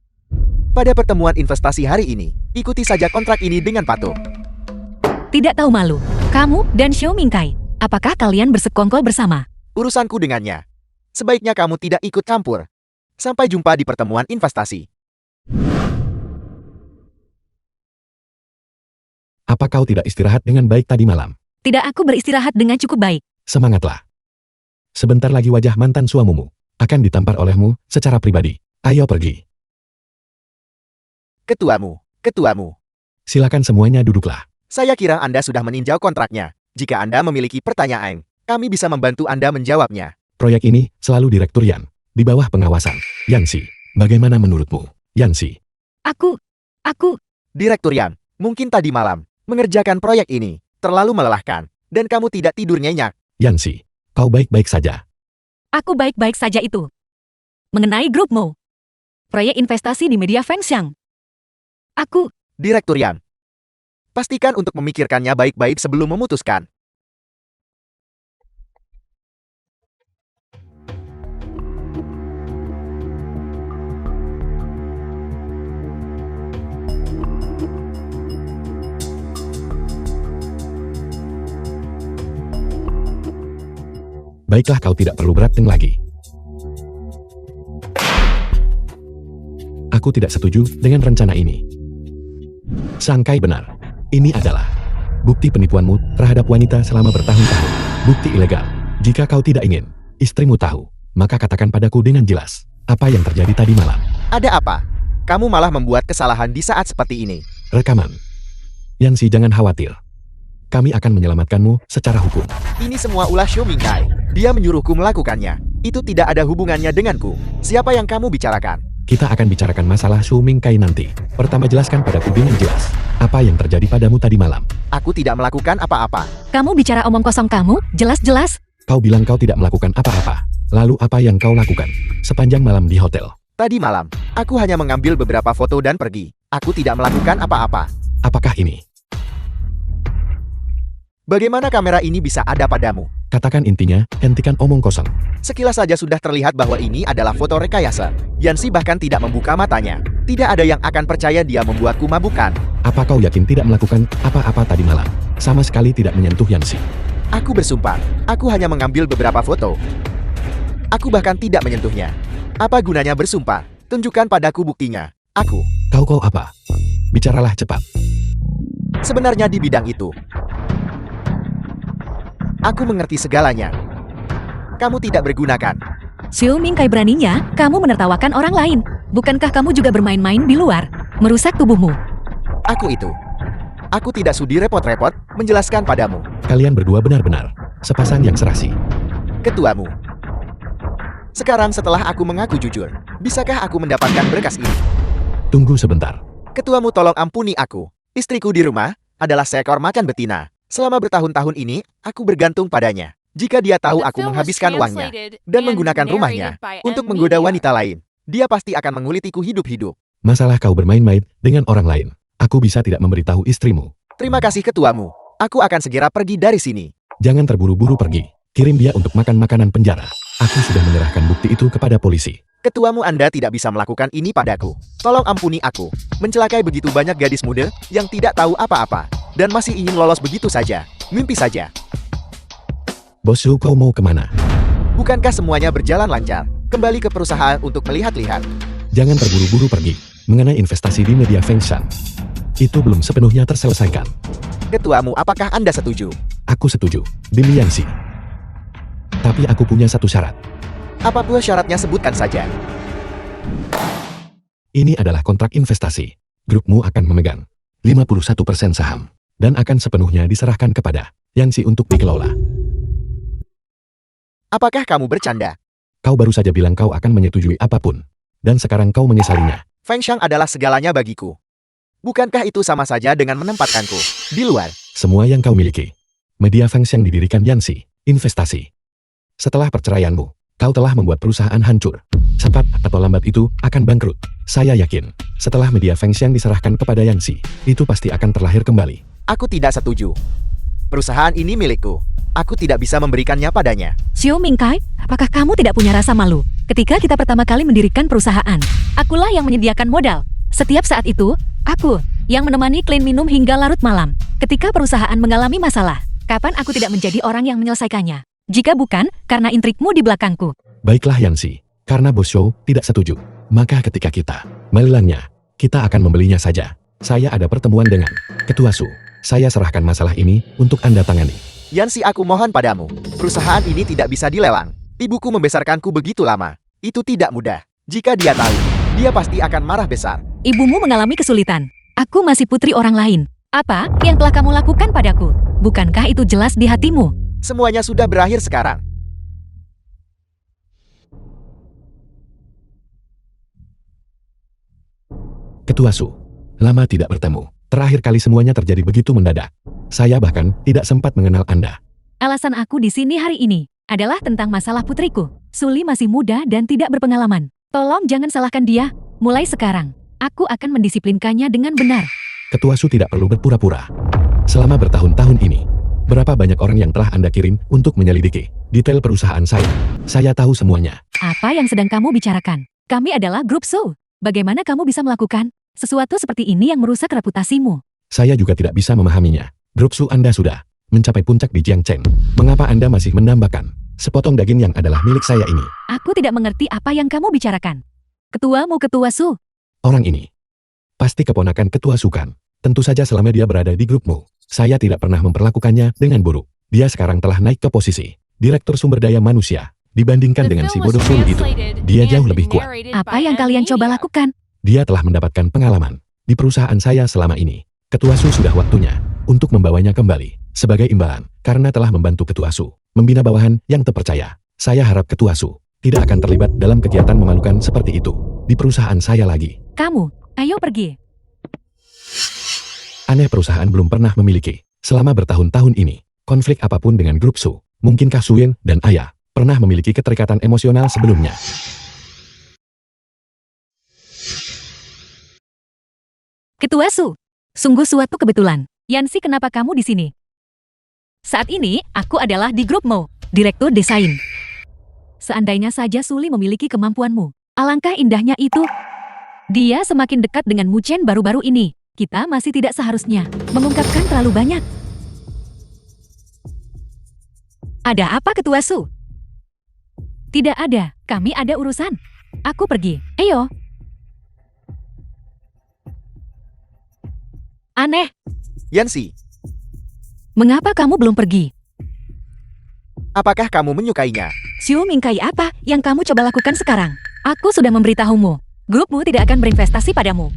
Speaker 3: pada pertemuan investasi hari ini, ikuti saja kontrak ini dengan patuh.
Speaker 1: Tidak tahu malu. Kamu dan Xiao Mingkai, apakah kalian bersekongkol bersama?
Speaker 3: Urusanku dengannya. Sebaiknya kamu tidak ikut campur. Sampai jumpa di pertemuan investasi.
Speaker 2: Apa kau tidak istirahat dengan baik tadi malam?
Speaker 1: Tidak, aku beristirahat dengan cukup baik.
Speaker 2: Semangatlah. Sebentar lagi wajah mantan suamimu akan ditampar olehmu secara pribadi. Ayo pergi.
Speaker 3: Ketuamu.
Speaker 2: Silakan semuanya duduklah.
Speaker 3: Saya kira Anda sudah meninjau kontraknya. Jika Anda memiliki pertanyaan, kami bisa membantu Anda menjawabnya.
Speaker 2: Proyek ini selalu Direktur Yan, di bawah pengawasan Yanxi. Bagaimana menurutmu, Yanxi?
Speaker 1: Aku.
Speaker 3: Direktur Yan, mungkin tadi malam, mengerjakan proyek ini terlalu melelahkan, dan kamu tidak tidur nyenyak.
Speaker 2: Yanxi, kau baik-baik saja.
Speaker 1: Aku baik-baik saja itu. Mengenai grupmu. Proyek investasi di media Fengshan. Aku.
Speaker 3: Direktur Yan, pastikan untuk memikirkannya baik-baik sebelum memutuskan.
Speaker 2: Baiklah, kau tidak perlu berateng lagi. Aku tidak setuju dengan rencana ini. Sangkai benar. Ini adalah bukti penipuanmu terhadap wanita selama bertahun-tahun. Bukti ilegal. Jika kau tidak ingin istrimu tahu, maka katakan padaku dengan jelas apa yang terjadi tadi malam.
Speaker 3: Ada apa? Kamu malah membuat kesalahan di saat seperti ini.
Speaker 2: Rekaman. Yanxi, jangan khawatir. Kami akan menyelamatkanmu secara hukum.
Speaker 3: Ini semua ulah Xiao Mingkai. Dia menyuruhku melakukannya. Itu tidak ada hubungannya denganku. Siapa yang kamu bicarakan?
Speaker 2: Kita akan bicarakan masalah Su Mingkai nanti. Pertama, jelaskan padaku dengan jelas apa yang terjadi padamu tadi malam.
Speaker 3: Aku tidak melakukan apa-apa.
Speaker 1: Kamu bicara omong kosong kamu, jelas-jelas.
Speaker 2: Kau bilang kau tidak melakukan apa-apa. Lalu apa yang kau lakukan sepanjang malam di hotel?
Speaker 3: Tadi malam, aku hanya mengambil beberapa foto dan pergi. Aku tidak melakukan apa-apa.
Speaker 2: Apakah ini?
Speaker 3: Bagaimana kamera ini bisa ada padamu?
Speaker 2: Katakan intinya, hentikan omong kosong.
Speaker 3: Sekilas saja sudah terlihat bahwa ini adalah foto rekayasa. Yanxi bahkan tidak membuka matanya. Tidak ada yang akan percaya dia membuatku mabukan.
Speaker 2: Apa kau yakin tidak melakukan apa-apa tadi malam? Sama sekali tidak menyentuh Yanxi.
Speaker 3: Aku bersumpah, aku hanya mengambil beberapa foto. Aku bahkan tidak menyentuhnya. Apa gunanya bersumpah? Tunjukkan padaku buktinya. Aku.
Speaker 2: Kau apa? Bicaralah cepat.
Speaker 3: Sebenarnya di bidang itu, aku mengerti segalanya. Kamu tidak bergunakan.
Speaker 1: Xiao Mingkai, beraninya kamu menertawakan orang lain. Bukankah kamu juga bermain-main di luar, merusak tubuhmu?
Speaker 3: Aku tidak sudi repot-repot menjelaskan padamu.
Speaker 2: Kalian berdua benar-benar sepasang yang serasi.
Speaker 3: Ketuamu. Sekarang setelah aku mengaku jujur, bisakah aku mendapatkan berkas ini?
Speaker 2: Tunggu sebentar.
Speaker 3: Ketuamu, tolong ampuni aku. Istriku di rumah adalah seekor macan betina. Selama bertahun-tahun ini, aku bergantung padanya. Jika dia tahu
Speaker 4: The
Speaker 3: aku
Speaker 4: film was
Speaker 3: menghabiskan uangnya
Speaker 4: translated
Speaker 3: dan
Speaker 4: and
Speaker 3: menggunakan rumahnya
Speaker 4: narrated by
Speaker 3: untuk
Speaker 4: M
Speaker 3: menggoda
Speaker 4: Media.
Speaker 3: wanita lain, dia pasti akan mengulitiku hidup-hidup.
Speaker 2: Masalah kau bermain-main dengan orang lain. Aku bisa tidak memberitahu istrimu.
Speaker 3: Terima kasih ketuamu. Aku akan segera pergi dari sini.
Speaker 2: Jangan terburu-buru pergi. Kirim dia untuk makan makanan penjara. Aku sudah menyerahkan bukti itu kepada polisi.
Speaker 3: Ketuamu, Anda tidak bisa melakukan ini padaku. Tolong ampuni aku. Mencelakai begitu banyak gadis muda yang tidak tahu apa-apa dan masih ingin lolos begitu saja. Mimpi saja.
Speaker 2: Bosku, kau mau kemana?
Speaker 3: Bukankah semuanya berjalan lancar? Kembali ke perusahaan untuk melihat-lihat.
Speaker 2: Jangan terburu-buru pergi. Mengenai investasi di media Fengshan, itu belum sepenuhnya terselesaikan.
Speaker 3: Ketuamu, apakah Anda setuju?
Speaker 2: Aku setuju, demi Yanxi. Tapi aku punya satu syarat.
Speaker 3: Apa pula syaratnya, sebutkan saja.
Speaker 2: Ini adalah kontrak investasi. Grupmu akan memegang 51% saham dan akan sepenuhnya diserahkan kepada Yanxi untuk dikelola.
Speaker 3: Apakah kamu bercanda?
Speaker 2: Kau baru saja bilang kau akan menyetujui apapun, dan sekarang kau menyesalinya.
Speaker 3: Feng Xiang adalah segalanya bagiku. Bukankah itu sama saja dengan menempatkanku di luar?
Speaker 2: Semua yang kau miliki. Media Feng Xiang didirikan Yanxi, investasi. Setelah perceraianmu, kau telah membuat perusahaan hancur. Cepat atau lambat itu akan bangkrut. Saya yakin, setelah media Feng Xiang diserahkan kepada Yanxi, itu pasti akan terlahir kembali.
Speaker 3: Aku tidak setuju. Perusahaan ini milikku. Aku tidak bisa memberikannya padanya.
Speaker 1: Xiao Mingkai, apakah kamu tidak punya rasa malu? Ketika kita pertama kali mendirikan perusahaan, akulah yang menyediakan modal. Setiap saat itu, aku yang menemani Clean minum hingga larut malam. Ketika perusahaan mengalami masalah, kapan aku tidak menjadi orang yang menyelesaikannya? Jika bukan, karena intrikmu di belakangku.
Speaker 2: Baiklah Yanxi, karena Bos Shou tidak setuju, maka ketika kita melelangnya, kita akan membelinya saja. Saya ada pertemuan dengan Ketua Su. Saya serahkan masalah ini untuk Anda tangani.
Speaker 3: Yanxi, aku mohon padamu. Perusahaan ini tidak bisa dilelang. Ibuku membesarkanku begitu lama. Itu tidak mudah. Jika dia tahu, dia pasti akan marah besar.
Speaker 1: Ibumu mengalami kesulitan. Aku masih putri orang lain. Apa yang telah kamu lakukan padaku? Bukankah itu jelas di hatimu?
Speaker 3: Semuanya sudah berakhir sekarang.
Speaker 2: Ketua Su, lama tidak bertemu. Terakhir kali semuanya terjadi begitu mendadak. Saya bahkan tidak sempat mengenal Anda.
Speaker 1: Alasan aku di sini hari ini adalah tentang masalah putriku. Suli masih muda dan tidak berpengalaman. Tolong jangan salahkan dia. Mulai sekarang, aku akan mendisiplinkannya dengan benar.
Speaker 2: Ketua Su tidak perlu berpura-pura. Selama bertahun-tahun ini, berapa banyak orang yang telah Anda kirim untuk menyelidiki detail perusahaan saya? Saya tahu semuanya.
Speaker 1: Apa yang sedang kamu bicarakan? Kami adalah grup Su. Bagaimana kamu bisa melakukan sesuatu seperti ini yang merusak reputasimu?
Speaker 2: Saya juga tidak bisa memahaminya. Grup Su Anda sudah mencapai puncak di Jiangchen. Mengapa Anda masih menambahkan sepotong daging yang adalah milik saya ini?
Speaker 1: Aku tidak mengerti apa yang kamu bicarakan. Ketuamu Ketua Su.
Speaker 2: Orang ini pasti keponakan Ketua Su kan? Tentu saja selama dia berada di grupmu, saya tidak pernah memperlakukannya dengan buruk. Dia sekarang telah naik ke posisi Direktur Sumber Daya Manusia. Dibandingkan
Speaker 4: The
Speaker 2: dengan si
Speaker 4: film was
Speaker 2: bodoh Suli itu,
Speaker 4: translated
Speaker 2: dia
Speaker 4: and
Speaker 2: jauh lebih kuat.
Speaker 4: narrated
Speaker 1: Apa
Speaker 4: by
Speaker 1: yang kalian
Speaker 4: Emilia.
Speaker 1: coba lakukan?
Speaker 2: Dia telah mendapatkan pengalaman di perusahaan saya selama ini. Ketua Su sudah waktunya untuk membawanya kembali sebagai imbalan karena telah membantu Ketua Su membina bawahan yang terpercaya. Saya harap Ketua Su tidak akan terlibat dalam kegiatan memalukan seperti itu di perusahaan saya lagi.
Speaker 1: Kamu, ayo pergi.
Speaker 2: Aneh, perusahaan belum pernah memiliki selama bertahun-tahun ini konflik apapun dengan grup Su. Mungkinkah Suyen dan Ayah pernah memiliki keterikatan emosional sebelumnya?
Speaker 1: Ketua Su, sungguh suatu kebetulan. Yanxi, kenapa kamu di sini? Saat ini, aku adalah di grup Mo, Direktur Desain. Seandainya saja Suli memiliki kemampuanmu, alangkah indahnya itu. Dia semakin dekat dengan Mu Chen baru-baru ini. Kita masih tidak seharusnya mengungkapkan terlalu banyak. Ada apa, Ketua Su? Tidak ada, kami ada urusan. Aku pergi, ayo. Aneh,
Speaker 3: Yanxi,
Speaker 1: mengapa kamu belum pergi?
Speaker 3: apakah kamu menyukainya?
Speaker 1: Xiu Mingkai, apa yang kamu coba lakukan sekarang? Aku sudah memberitahumu. Grupmu tidak akan berinvestasi padamu.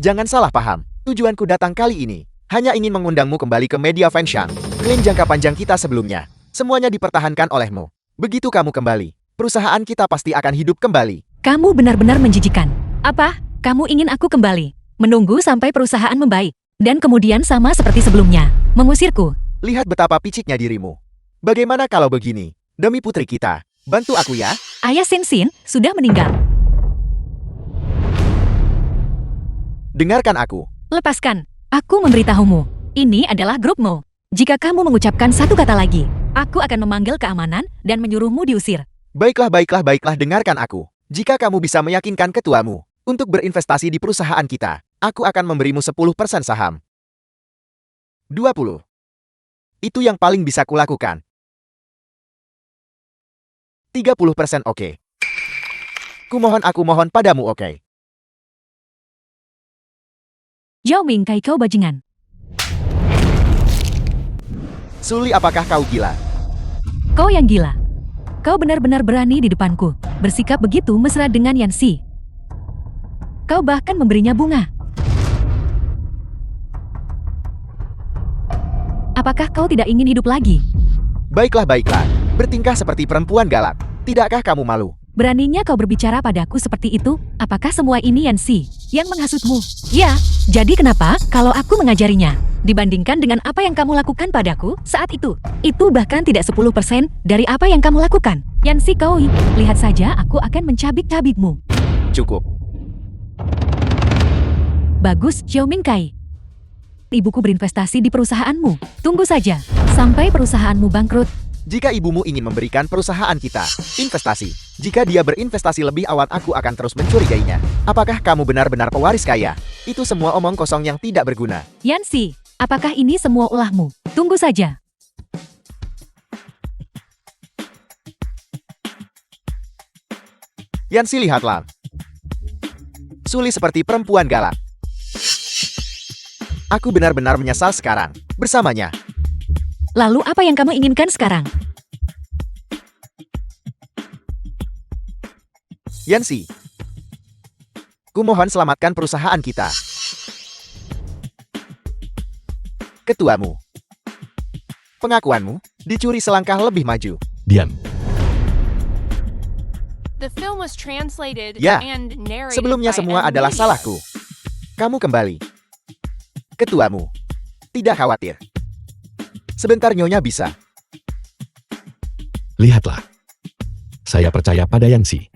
Speaker 3: Jangan salah paham. Tujuanku datang kali ini hanya ingin mengundangmu kembali ke media Feng Xiang. Klaim jangka panjang kita sebelumnya, semuanya dipertahankan olehmu. Begitu kamu kembali, perusahaan kita pasti akan hidup kembali.
Speaker 1: Kamu benar-benar menjijikan. Apa? Kamu ingin aku kembali? Menunggu sampai perusahaan membaik. Dan kemudian sama seperti sebelumnya, mengusirku.
Speaker 3: Lihat betapa piciknya dirimu. Bagaimana kalau begini? Demi putri kita, bantu aku ya.
Speaker 1: Ayah Sin sudah meninggal.
Speaker 3: Dengarkan aku.
Speaker 1: Lepaskan. Aku memberitahumu. Ini adalah grupmu. Jika kamu mengucapkan satu kata lagi, aku akan memanggil keamanan dan menyuruhmu diusir.
Speaker 3: Baiklah, dengarkan aku. Jika kamu bisa meyakinkan ketuamu untuk berinvestasi di perusahaan kita, aku akan memberimu 10% saham. 20. Itu yang paling bisa kulakukan. 30% oke. Aku mohon padamu oke.
Speaker 1: Yao Mingkai, kau bajingan.
Speaker 3: Suli, apakah kau gila?
Speaker 1: Kau yang gila. Kau benar-benar berani di depanku, bersikap begitu mesra dengan Yanxi. Kau bahkan memberinya bunga. Apakah kau tidak ingin hidup lagi?
Speaker 3: Baiklah, baiklah. Bertingkah seperti perempuan galak. Tidakkah kamu malu?
Speaker 1: Beraninya kau berbicara padaku seperti itu? Apakah semua ini Yanxi yang menghasutmu? Ya, jadi kenapa kalau aku mengajarinya? Dibandingkan dengan apa yang kamu lakukan padaku saat itu bahkan tidak 10% dari apa yang kamu lakukan. Yanxi Koi, lihat saja aku akan mencabik-cabikmu.
Speaker 3: Cukup.
Speaker 1: Bagus, Xiao Mingkai. Ibuku berinvestasi di perusahaanmu. Tunggu saja, sampai perusahaanmu bangkrut.
Speaker 3: Jika ibumu ingin memberikan perusahaan kita investasi, jika dia berinvestasi lebih awal, aku akan terus mencurigainya. Apakah kamu benar-benar pewaris kaya? Itu semua omong kosong yang tidak berguna.
Speaker 1: Yanxi, apakah ini semua ulahmu? Tunggu saja.
Speaker 3: Yanxi, lihatlah. Suli seperti perempuan galak. Aku benar-benar menyesal sekarang bersamanya.
Speaker 1: Lalu apa yang kamu inginkan sekarang?
Speaker 3: Yanxi, kumohon selamatkan perusahaan kita. Ketuamu. Pengakuanmu dicuri selangkah lebih maju.
Speaker 2: Diam.
Speaker 4: The film was translated
Speaker 3: Ya,
Speaker 4: and narrated
Speaker 3: sebelumnya
Speaker 4: by
Speaker 3: semua
Speaker 4: N.
Speaker 3: adalah
Speaker 4: Lee.
Speaker 3: salahku. Kamu kembali. Ketuamu. Tidak khawatir. Sebentar, Nyonya bisa.
Speaker 2: Lihatlah. Saya percaya pada Yanxi.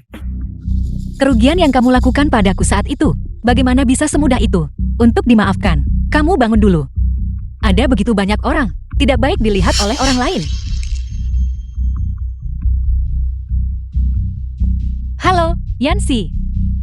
Speaker 1: Kerugian yang kamu lakukan padaku saat itu, bagaimana bisa semudah itu untuk dimaafkan? Kamu bangun dulu. Ada begitu banyak orang, tidak baik dilihat oleh orang lain. Halo, Yanxi.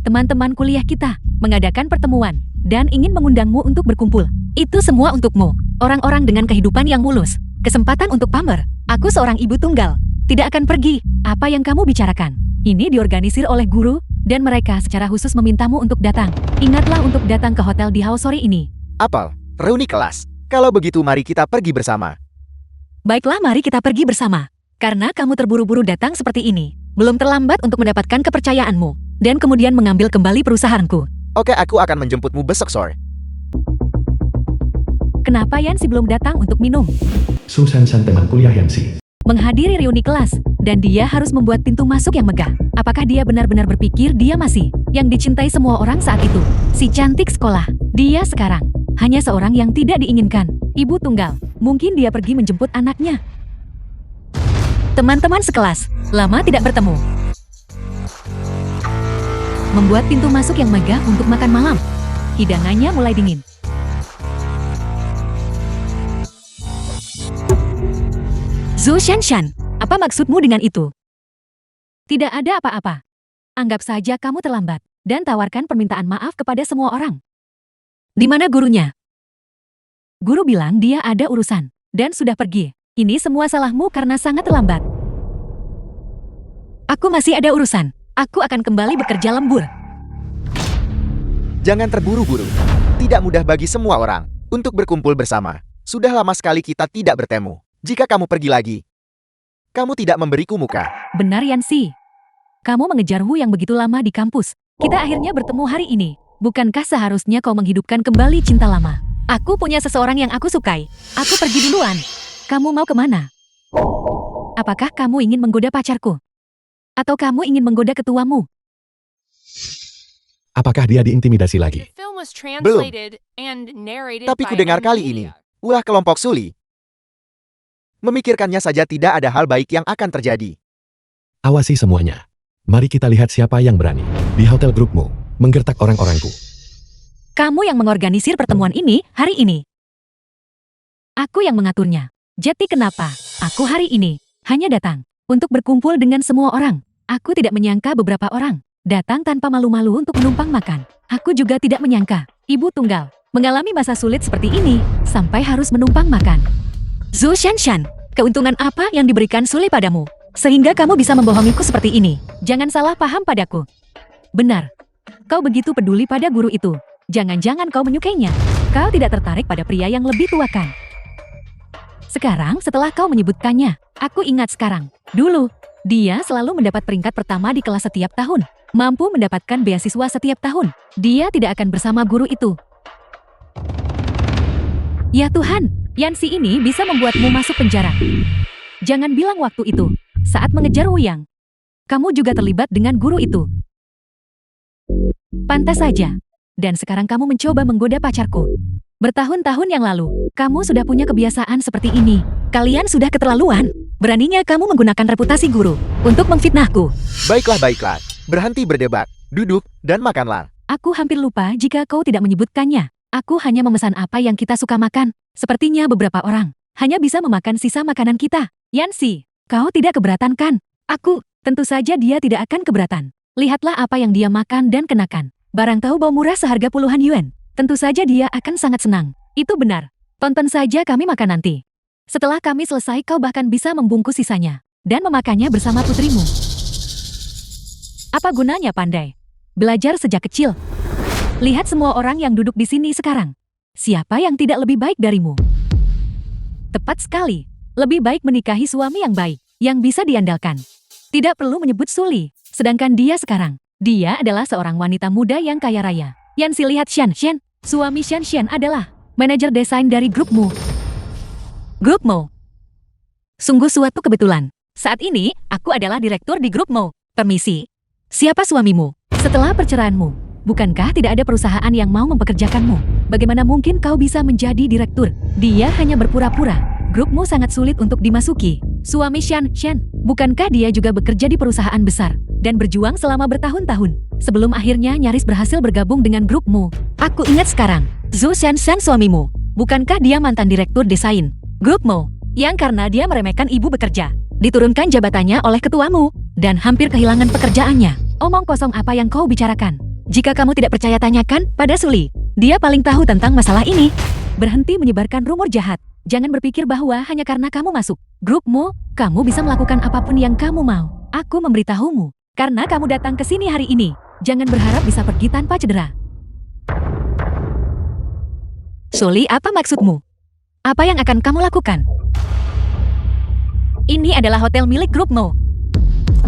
Speaker 1: Teman-teman kuliah kita mengadakan pertemuan dan ingin mengundangmu untuk berkumpul. Itu semua untukmu, orang-orang dengan kehidupan yang mulus. Kesempatan untuk pamer. Aku seorang ibu tunggal, tidak akan pergi. Apa yang kamu bicarakan? Ini diorganisir oleh guru, dan mereka secara khusus memintamu untuk datang. Ingatlah untuk datang ke hotel di Hao sore ini.
Speaker 3: Apel, reuni kelas. Kalau begitu mari kita pergi bersama.
Speaker 1: Baiklah, mari kita pergi bersama. Karena kamu terburu-buru datang seperti ini, belum terlambat untuk mendapatkan kepercayaanmu, dan kemudian mengambil kembali perusahaanku.
Speaker 3: Oke, aku akan menjemputmu besok sore.
Speaker 1: Kenapa Yanxi belum datang untuk minum?
Speaker 2: Susan teman kuliah Yanxi.
Speaker 1: Menghadiri reuni kelas, dan dia harus membuat pintu masuk yang megah. Apakah dia benar-benar berpikir dia masih yang dicintai semua orang saat itu? Si cantik sekolah, dia sekarang hanya seorang yang tidak diinginkan. Ibu tunggal, mungkin dia pergi menjemput anaknya. Teman-teman sekelas, lama tidak bertemu. Membuat pintu masuk yang megah untuk makan malam. Hidangannya mulai dingin. Zhou Shanshan, apa maksudmu dengan itu? Tidak ada apa-apa. Anggap saja kamu terlambat, dan tawarkan permintaan maaf kepada semua orang. Di mana gurunya? Guru bilang dia ada urusan, dan sudah pergi. Ini semua salahmu karena sangat terlambat. Aku masih ada urusan. Aku akan kembali bekerja lembur.
Speaker 3: Jangan terburu-buru. Tidak mudah bagi semua orang untuk berkumpul bersama. Sudah lama sekali kita tidak bertemu. Jika kamu pergi lagi, kamu tidak memberiku muka.
Speaker 1: Benar, Yanxi. Kamu mengejar Wu yang begitu lama di kampus. Kita akhirnya bertemu hari ini. Bukankah seharusnya kau menghidupkan kembali cinta lama? Aku punya seseorang yang aku sukai. Aku pergi duluan. Kamu mau kemana? Apakah kamu ingin menggoda pacarku? Atau kamu ingin menggoda ketuamu?
Speaker 2: Apakah dia diintimidasi
Speaker 4: The
Speaker 2: lagi?
Speaker 4: film was translated and narrated
Speaker 3: Tapi
Speaker 4: by
Speaker 3: kudengar
Speaker 4: N.
Speaker 3: kali
Speaker 4: Lee.
Speaker 3: ini, ulah kelompok Suli. Memikirkannya saja tidak ada hal baik yang akan terjadi.
Speaker 2: Awasi semuanya. Mari kita lihat siapa yang berani. Di hotel grupmu, menggertak orang-orangku.
Speaker 1: Kamu yang mengorganisir pertemuan ini hari ini. Aku yang mengaturnya. Jadi kenapa aku hari ini hanya datang untuk berkumpul dengan semua orang? Aku tidak menyangka beberapa orang datang tanpa malu-malu untuk menumpang makan. Aku juga tidak menyangka ibu tunggal mengalami masa sulit seperti ini sampai harus menumpang makan. Zhou Shanshan, keuntungan apa yang diberikan Suli padamu sehingga kamu bisa membohongiku seperti ini? Jangan salah paham padaku. Benar, kau begitu peduli pada guru itu. Jangan-jangan kau menyukainya. Kau tidak tertarik pada pria yang lebih tua kan? Sekarang setelah kau menyebutkannya, aku ingat sekarang. Dulu, dia selalu mendapat peringkat pertama di kelas setiap tahun. Mampu mendapatkan beasiswa setiap tahun. Dia tidak akan bersama guru itu. Ya Tuhan, Yanxi ini bisa membuatmu masuk penjara. Jangan bilang waktu itu, saat mengejar Wu Yang. Kamu juga terlibat dengan guru itu. Pantas saja. Dan sekarang kamu mencoba menggoda pacarku. Bertahun-tahun yang lalu, kamu sudah punya kebiasaan seperti ini. Kalian sudah keterlaluan. Beraninya kamu menggunakan reputasi guru untuk memfitnahku.
Speaker 3: Baiklah. Berhenti berdebat. Duduk dan makanlah.
Speaker 1: Aku hampir lupa jika kau tidak menyebutkannya. Aku hanya memesan apa yang kita suka makan. Sepertinya beberapa orang hanya bisa memakan sisa makanan kita. Yanxi, kau tidak keberatan kan? Aku, tentu saja dia tidak akan keberatan. Lihatlah apa yang dia makan dan kenakan. Barang tahu bau murah seharga puluhan yuan. Tentu saja dia akan sangat senang. Itu benar. Tonton saja kami makan nanti. Setelah kami selesai kau bahkan bisa membungkus sisanya. Dan memakannya bersama putrimu. Apa gunanya pandai? Belajar sejak kecil. Lihat semua orang yang duduk di sini sekarang. Siapa yang tidak lebih baik darimu? Tepat sekali. Lebih baik menikahi suami yang baik, yang bisa diandalkan. Tidak perlu menyebut Suli. Sedangkan dia sekarang, dia adalah seorang wanita muda yang kaya raya. Yanxi lihat Xian, suami Xian adalah manajer desain dari grupmu. Grupmu. Sungguh suatu kebetulan. Saat ini, aku adalah direktur di grupmu. Permisi. Siapa suamimu? Setelah perceraianmu, bukankah tidak ada perusahaan yang mau mempekerjakanmu? Bagaimana mungkin kau bisa menjadi direktur? Dia hanya berpura-pura. Grupmu sangat sulit untuk dimasuki. Suami Xian, bukankah dia juga bekerja di perusahaan besar dan berjuang selama bertahun-tahun sebelum akhirnya nyaris berhasil bergabung dengan grupmu? Aku ingat sekarang, Zhou Xian suamimu. Bukankah dia mantan direktur desain grupmu? Yang karena dia meremehkan ibu bekerja, diturunkan jabatannya oleh ketuamu dan hampir kehilangan pekerjaannya. Omong kosong apa yang kau bicarakan? Jika kamu tidak percaya tanyakan pada Suli. Dia paling tahu tentang masalah ini. Berhenti menyebarkan rumor jahat. Jangan berpikir bahwa hanya karena kamu masuk grupmu, kamu bisa melakukan apapun yang kamu mau. Aku memberitahumu, karena kamu datang ke sini hari ini. Jangan berharap bisa pergi tanpa cedera. Suli, apa maksudmu? Apa yang akan kamu lakukan? Ini adalah hotel milik grupmu.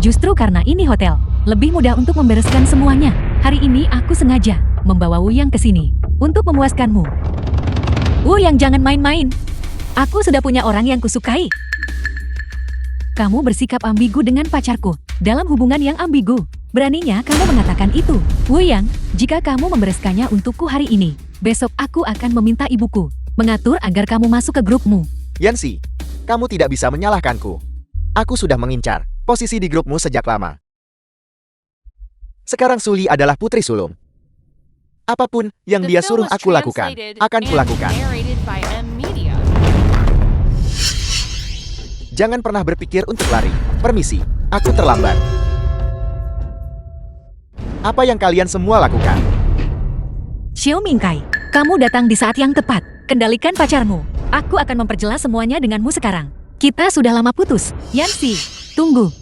Speaker 1: Justru karena ini hotel, lebih mudah untuk membereskan semuanya. Hari ini aku sengaja membawa Wu Yang ke sini untuk memuaskanmu. Wu Yang, jangan main-main. Aku sudah punya orang yang kusukai. Kamu bersikap ambigu dengan pacarku dalam hubungan yang ambigu. Beraninya kamu mengatakan itu. Wu Yang, jika kamu membereskannya untukku hari ini, besok aku akan meminta ibuku mengatur agar kamu masuk ke grupmu.
Speaker 3: Yanxi, kamu tidak bisa menyalahkanku. Aku sudah mengincar posisi di grupmu sejak lama. Sekarang Suli adalah putri sulung. Apapun yang
Speaker 4: The
Speaker 3: dia
Speaker 4: film
Speaker 3: suruh
Speaker 4: was
Speaker 3: aku lakukan,
Speaker 4: translated
Speaker 3: akan
Speaker 4: and
Speaker 3: kulakukan.
Speaker 4: narrated by M Media.
Speaker 3: Jangan pernah berpikir untuk lari. Permisi, aku terlambat. Apa yang kalian semua lakukan?
Speaker 1: Xiao Mingkai, kamu datang di saat yang tepat. Kendalikan pacarmu. Aku akan memperjelas semuanya denganmu sekarang. Kita sudah lama putus. Yanxi, tunggu.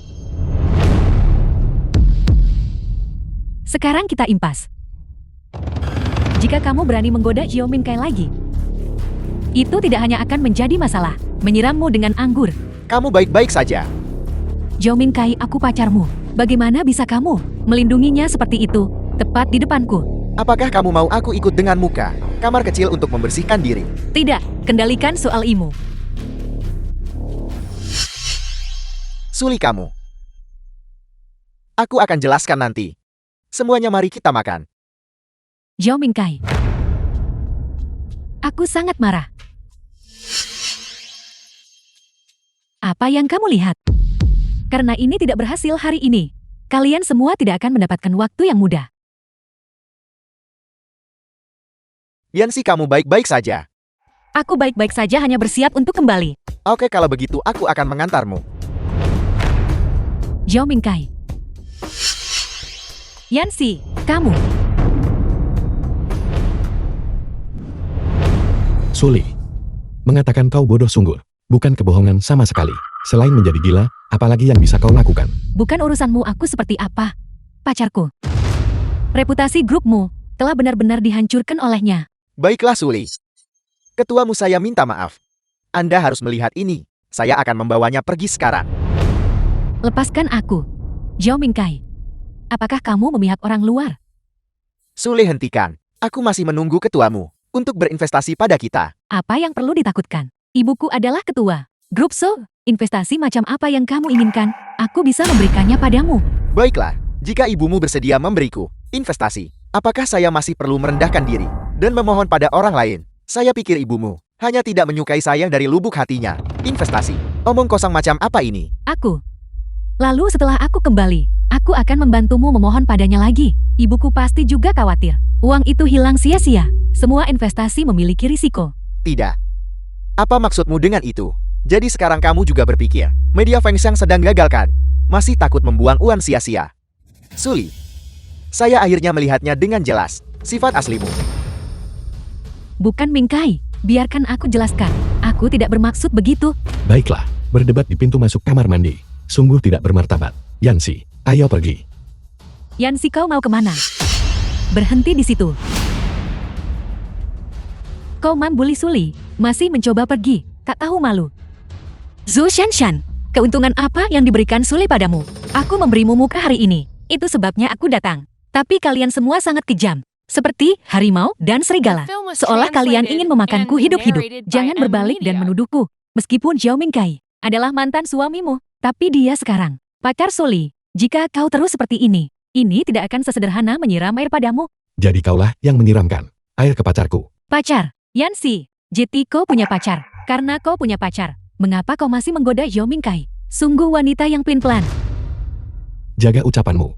Speaker 1: Sekarang kita impas. Jika kamu berani menggoda Xiao Mingkai lagi, itu tidak hanya akan menjadi masalah, menyirammu dengan anggur.
Speaker 3: Kamu baik-baik saja.
Speaker 1: Xiao Mingkai, aku pacarmu. Bagaimana bisa kamu melindunginya seperti itu, tepat di depanku?
Speaker 3: Apakah kamu mau aku ikut dengan muka kamar kecil untuk membersihkan diri?
Speaker 1: Tidak, kendalikan soal imu.
Speaker 3: Suli kamu. Aku akan jelaskan nanti. Semuanya mari kita makan.
Speaker 1: Xiao Mingkai. Aku sangat marah. Apa yang kamu lihat? Karena ini tidak berhasil hari ini, kalian semua tidak akan mendapatkan waktu yang mudah.
Speaker 3: Yanxi, kamu baik-baik saja.
Speaker 1: Aku baik-baik saja, hanya bersiap untuk kembali.
Speaker 3: Oke, kalau begitu aku akan mengantarmu.
Speaker 1: Xiao Mingkai. Yanxi, kamu.
Speaker 2: Suli. Mengatakan kau bodoh sungguh. Bukan kebohongan sama sekali. Selain menjadi gila, apalagi yang bisa kau lakukan?
Speaker 1: Bukan urusanmu aku seperti apa. Pacarku. Reputasi grupmu telah benar-benar dihancurkan olehnya.
Speaker 3: Baiklah Suli. Ketuamu, saya minta maaf. Anda harus melihat ini. Saya akan membawanya pergi sekarang.
Speaker 1: Lepaskan aku. Zhao Mingkai. Apakah kamu memihak orang luar?
Speaker 3: Sule, hentikan. Aku masih menunggu ketuamu untuk berinvestasi pada kita.
Speaker 1: Apa yang perlu ditakutkan? Ibuku adalah ketua. Grup So, investasi macam apa yang kamu inginkan? Aku bisa memberikannya padamu.
Speaker 3: Baiklah, jika ibumu bersedia memberiku investasi, apakah saya masih perlu merendahkan diri dan memohon pada orang lain? Saya pikir ibumu hanya tidak menyukai saya dari lubuk hatinya. Investasi, omong kosong macam apa ini?
Speaker 1: Aku. Lalu setelah aku kembali, aku akan membantumu memohon padanya lagi. Ibuku pasti juga khawatir. Uang itu hilang sia-sia. Semua investasi memiliki risiko.
Speaker 3: Tidak. Apa maksudmu dengan itu? Jadi sekarang kamu juga berpikir, media Feng Xiang sedang gagalkan. Masih takut membuang uang sia-sia. Suli, saya akhirnya melihatnya dengan jelas. Sifat aslimu.
Speaker 1: Bukan Mingkai. Biarkan aku jelaskan. Aku tidak bermaksud begitu.
Speaker 2: Baiklah, berdebat di pintu masuk kamar mandi. Sungguh tidak bermartabat. Yanxi, ayo pergi.
Speaker 1: Yanxi, kau mau kemana? Berhenti di situ. Kau membuli Suli, masih mencoba pergi, tak tahu malu. Zhou Shanshan, keuntungan apa yang diberikan Suli padamu? Aku memberimu muka hari ini, itu sebabnya aku datang. Tapi kalian semua sangat kejam, seperti harimau dan serigala. Seolah kalian ingin memakanku hidup-hidup. Jangan berbalik dan menuduhku. Meskipun Zhao Mingkai adalah mantan suamimu, tapi dia sekarang pacar Suli. Jika kau terus seperti ini tidak akan sesederhana menyiram air padamu.
Speaker 2: Jadi kaulah yang menyiramkan air ke pacarku.
Speaker 1: Pacar, Yanxi, Jeti, kau punya pacar. Karena kau punya pacar, mengapa kau masih menggoda Zhao Mingkai? Sungguh wanita yang pelin-pelan.
Speaker 2: Jaga ucapanmu.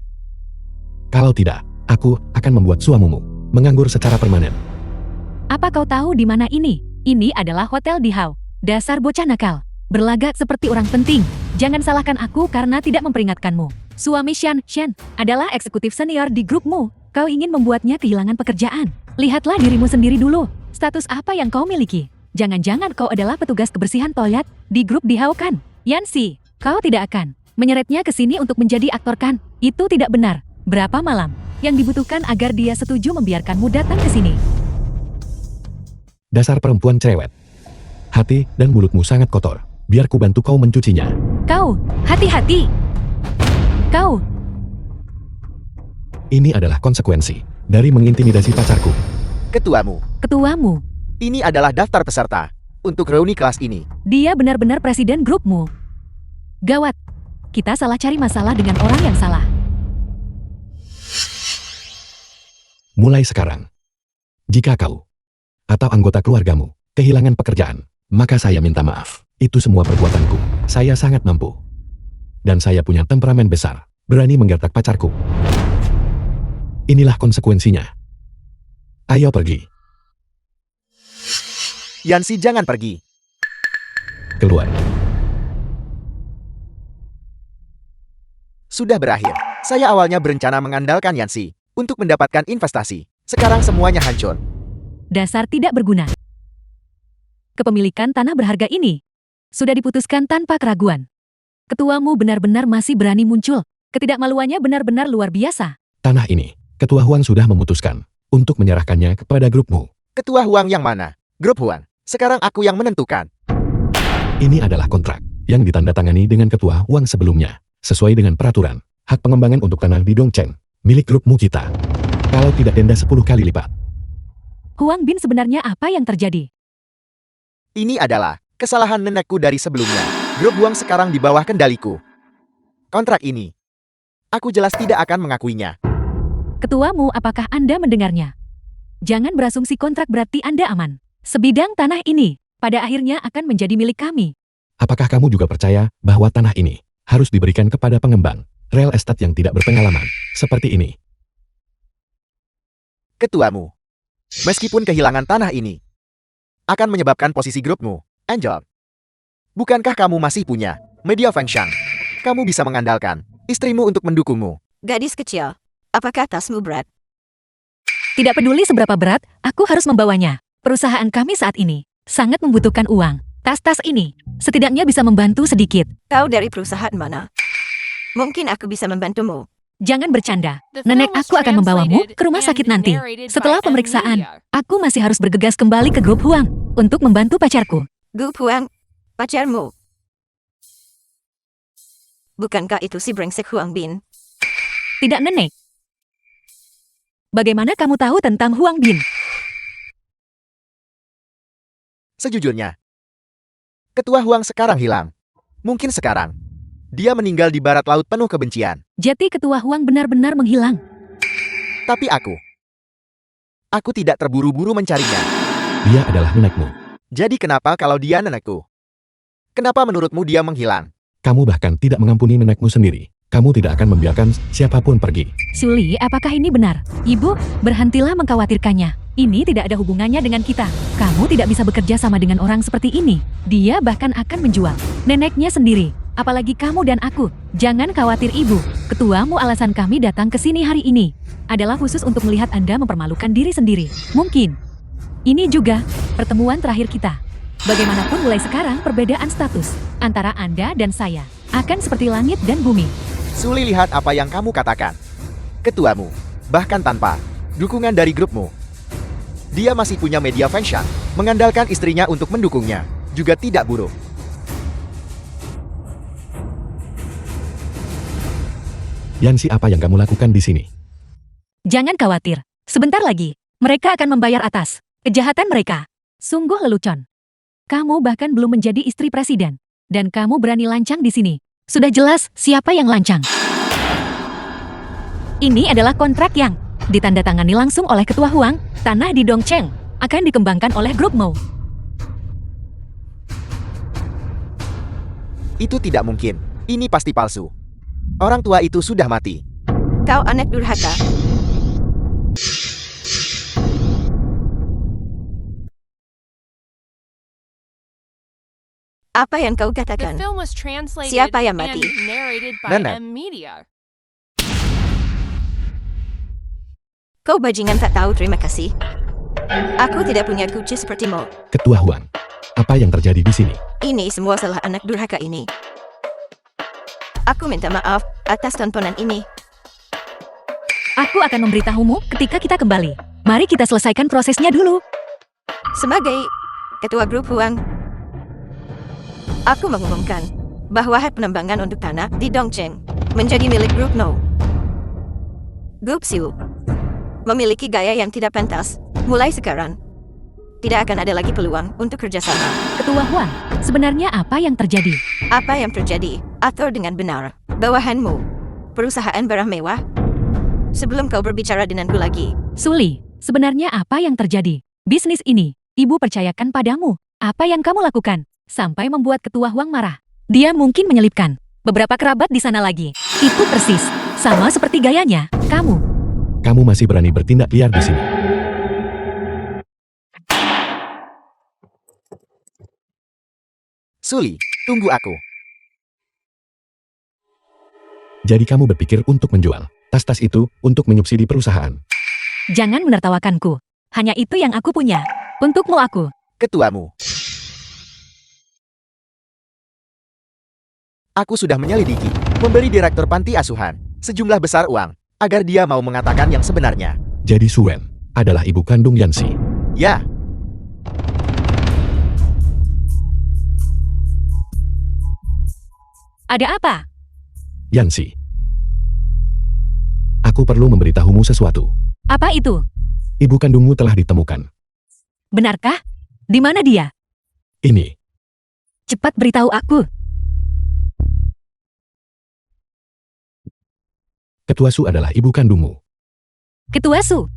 Speaker 2: Kalau tidak, aku akan membuat suamimu menganggur secara permanen.
Speaker 1: Apa kau tahu di mana ini? Ini adalah hotel di Hao. Dasar bocah nakal. Berlagak seperti orang penting. Jangan salahkan aku karena tidak memperingatkanmu. Suami Shan adalah eksekutif senior di grupmu. Kau ingin membuatnya kehilangan pekerjaan. Lihatlah dirimu sendiri dulu. Status apa yang kau miliki? Jangan-jangan kau adalah petugas kebersihan toilet di grup di Hao kan? Yanxi, kau tidak akan menyeretnya ke sini untuk menjadi aktor kan? Itu tidak benar. Berapa malam yang dibutuhkan agar dia setuju membiarkanmu datang ke sini?
Speaker 2: Dasar perempuan cerewet. Hati dan mulutmu sangat kotor. Biar ku bantu kau mencucinya.
Speaker 1: Kau, hati-hati. Kau.
Speaker 2: Ini adalah konsekuensi dari mengintimidasi pacarku.
Speaker 1: Ketuamu.
Speaker 3: Ini adalah daftar peserta untuk reuni kelas ini.
Speaker 1: Dia benar-benar presiden grupmu. Gawat. Kita salah cari masalah dengan orang yang salah.
Speaker 2: Mulai sekarang, jika kau atau anggota keluargamu kehilangan pekerjaan, maka saya minta maaf. Itu semua perbuatanku. Saya sangat mampu. Dan saya punya temperamen besar, berani menggertak pacarku. Inilah konsekuensinya. Ayo pergi.
Speaker 3: Yanxi, jangan pergi.
Speaker 2: Keluar.
Speaker 3: Sudah berakhir. Saya awalnya berencana mengandalkan Yanxi untuk mendapatkan investasi. Sekarang semuanya hancur.
Speaker 1: Dasar tidak berguna. Kepemilikan tanah berharga ini sudah diputuskan tanpa keraguan. Ketuamu benar-benar masih berani muncul. Ketidakmaluannya benar-benar luar biasa.
Speaker 2: Tanah ini, Ketua Huang sudah memutuskan untuk menyerahkannya kepada grupmu.
Speaker 3: Ketua Huang yang mana? Grup Huang. Sekarang aku yang menentukan.
Speaker 2: Ini adalah kontrak yang ditandatangani dengan Ketua Huang sebelumnya. Sesuai dengan peraturan, hak pengembangan untuk tanah di Dongchen, milik grupmu kita. Kalau tidak denda 10 kali lipat.
Speaker 1: Huang Bin, sebenarnya apa yang terjadi?
Speaker 3: Ini adalah kesalahan nenekku dari sebelumnya. Grup Huang sekarang di bawah kendaliku. Kontrak ini, aku jelas tidak akan mengakuinya.
Speaker 1: Ketuamu, apakah Anda mendengarnya? Jangan berasumsi kontrak berarti Anda aman. Sebidang tanah ini, pada akhirnya akan menjadi milik kami.
Speaker 2: Apakah kamu juga percaya bahwa tanah ini harus diberikan kepada pengembang real estate yang tidak berpengalaman, seperti ini?
Speaker 3: Ketuamu, meskipun kehilangan tanah ini akan menyebabkan posisi grupmu, Angel. Bukankah kamu masih punya media Feng Xiang? Kamu bisa mengandalkan istrimu untuk mendukungmu.
Speaker 5: Gadis kecil, apakah tasmu berat?
Speaker 1: Tidak peduli seberapa berat, aku harus membawanya. Perusahaan kami saat ini sangat membutuhkan uang. Tas-tas ini setidaknya bisa membantu sedikit.
Speaker 5: Kau dari perusahaan mana? Mungkin aku bisa membantumu.
Speaker 1: Jangan bercanda. Nenek aku akan membawamu ke rumah sakit nanti. Setelah pemeriksaan, aku masih harus bergegas kembali ke grup Huang untuk membantu pacarku.
Speaker 5: Gu Huang, pacarmu. Bukankah itu si brengsek Huang Bin?
Speaker 1: Tidak, Nenek. Bagaimana kamu tahu tentang Huang Bin?
Speaker 3: Sejujurnya, Ketua Huang sekarang hilang. Mungkin sekarang, dia meninggal di barat laut penuh kebencian.
Speaker 1: Jadi Ketua Huang benar-benar menghilang.
Speaker 3: Tapi aku tidak terburu-buru mencarinya.
Speaker 2: Dia adalah nenekmu.
Speaker 3: Jadi kenapa kalau dia nenekku? Kenapa menurutmu dia menghilang?
Speaker 2: Kamu bahkan tidak mengampuni nenekmu sendiri. Kamu tidak akan membiarkan siapapun pergi.
Speaker 1: Suli, apakah ini benar? Ibu, berhentilah mengkhawatirkannya. Ini tidak ada hubungannya dengan kita. Kamu tidak bisa bekerja sama dengan orang seperti ini. Dia bahkan akan menjual neneknya sendiri. Apalagi kamu dan aku. Jangan khawatir, Ibu. Ketuamu alasan kami datang ke sini hari ini adalah khusus untuk melihat Anda mempermalukan diri sendiri. Mungkin ini juga pertemuan terakhir kita. Bagaimanapun mulai sekarang perbedaan status antara Anda dan saya akan seperti langit dan bumi.
Speaker 3: Suli, lihat apa yang kamu katakan. Ketuamu, bahkan tanpa dukungan dari grupmu, dia masih punya media fanshan, mengandalkan istrinya untuk mendukungnya, juga tidak buruk.
Speaker 2: Yansi, apa yang kamu lakukan di sini?
Speaker 1: Jangan khawatir, sebentar lagi mereka akan membayar atas kejahatan mereka. Sungguh lelucon. Kamu bahkan belum menjadi istri presiden, dan kamu berani lancang di sini. Sudah jelas siapa yang lancang. Ini adalah kontrak yang ditandatangani langsung oleh Ketua Huang. Tanah di Dongcheng akan dikembangkan oleh grup Mo.
Speaker 3: Itu tidak mungkin. Ini pasti palsu. Orang tua itu sudah mati.
Speaker 5: Kau anak durhaka. Apa yang kau
Speaker 4: The
Speaker 5: katakan?
Speaker 4: film was translated
Speaker 5: Siapa yang mati?
Speaker 4: and narrated by
Speaker 3: Nenek.
Speaker 4: M Media.
Speaker 5: Kau bajingan tak tahu terima kasih. Aku tidak punya kuci sepertimu.
Speaker 2: Ketua Huang, apa yang terjadi di sini?
Speaker 5: Ini semua salah anak durhaka ini. Aku minta maaf atas tontonan ini.
Speaker 1: Aku akan memberitahumu ketika kita kembali. Mari kita selesaikan prosesnya dulu.
Speaker 5: Sebagai ketua grup Huang, aku mengumumkan bahwa hak penambangan untuk tanah di Dongcheng menjadi milik grup No. Grup Siu memiliki gaya yang tidak pantas. Mulai sekarang, tidak akan ada lagi peluang untuk kerjasama.
Speaker 1: Ketua Huang, sebenarnya apa yang terjadi?
Speaker 5: Apa yang terjadi? Atur dengan benar. Bawahanmu, perusahaan barang mewah. Sebelum kau berbicara denganku lagi,
Speaker 1: Suli, sebenarnya apa yang terjadi? Bisnis ini, Ibu percayakan padamu. Apa yang kamu lakukan sampai membuat Ketua Huang marah? Dia mungkin menyelipkan beberapa kerabat di sana lagi. Itu persis sama seperti gayanya.
Speaker 2: Kamu masih berani bertindak liar di sini.
Speaker 3: Suli, tunggu aku.
Speaker 2: Jadi kamu berpikir untuk menjual tas-tas itu untuk menyubsidi perusahaan.
Speaker 1: Jangan menertawakanku. Hanya itu yang aku punya. Untukmu aku.
Speaker 3: Ketuamu. Aku sudah menyelidiki, memberi direktur panti asuhan sejumlah besar uang agar dia mau mengatakan yang sebenarnya.
Speaker 2: Jadi Suen adalah ibu kandung Yansi.
Speaker 3: Ya,
Speaker 1: Ada apa?
Speaker 2: Yansi, aku perlu memberitahumu sesuatu.
Speaker 1: Apa itu?
Speaker 2: Ibu kandungmu telah ditemukan.
Speaker 1: Benarkah? Di mana dia?
Speaker 2: Ini,
Speaker 1: Cepat beritahu aku.
Speaker 2: Ketua Su adalah ibu kandungmu.
Speaker 1: Ketua Su.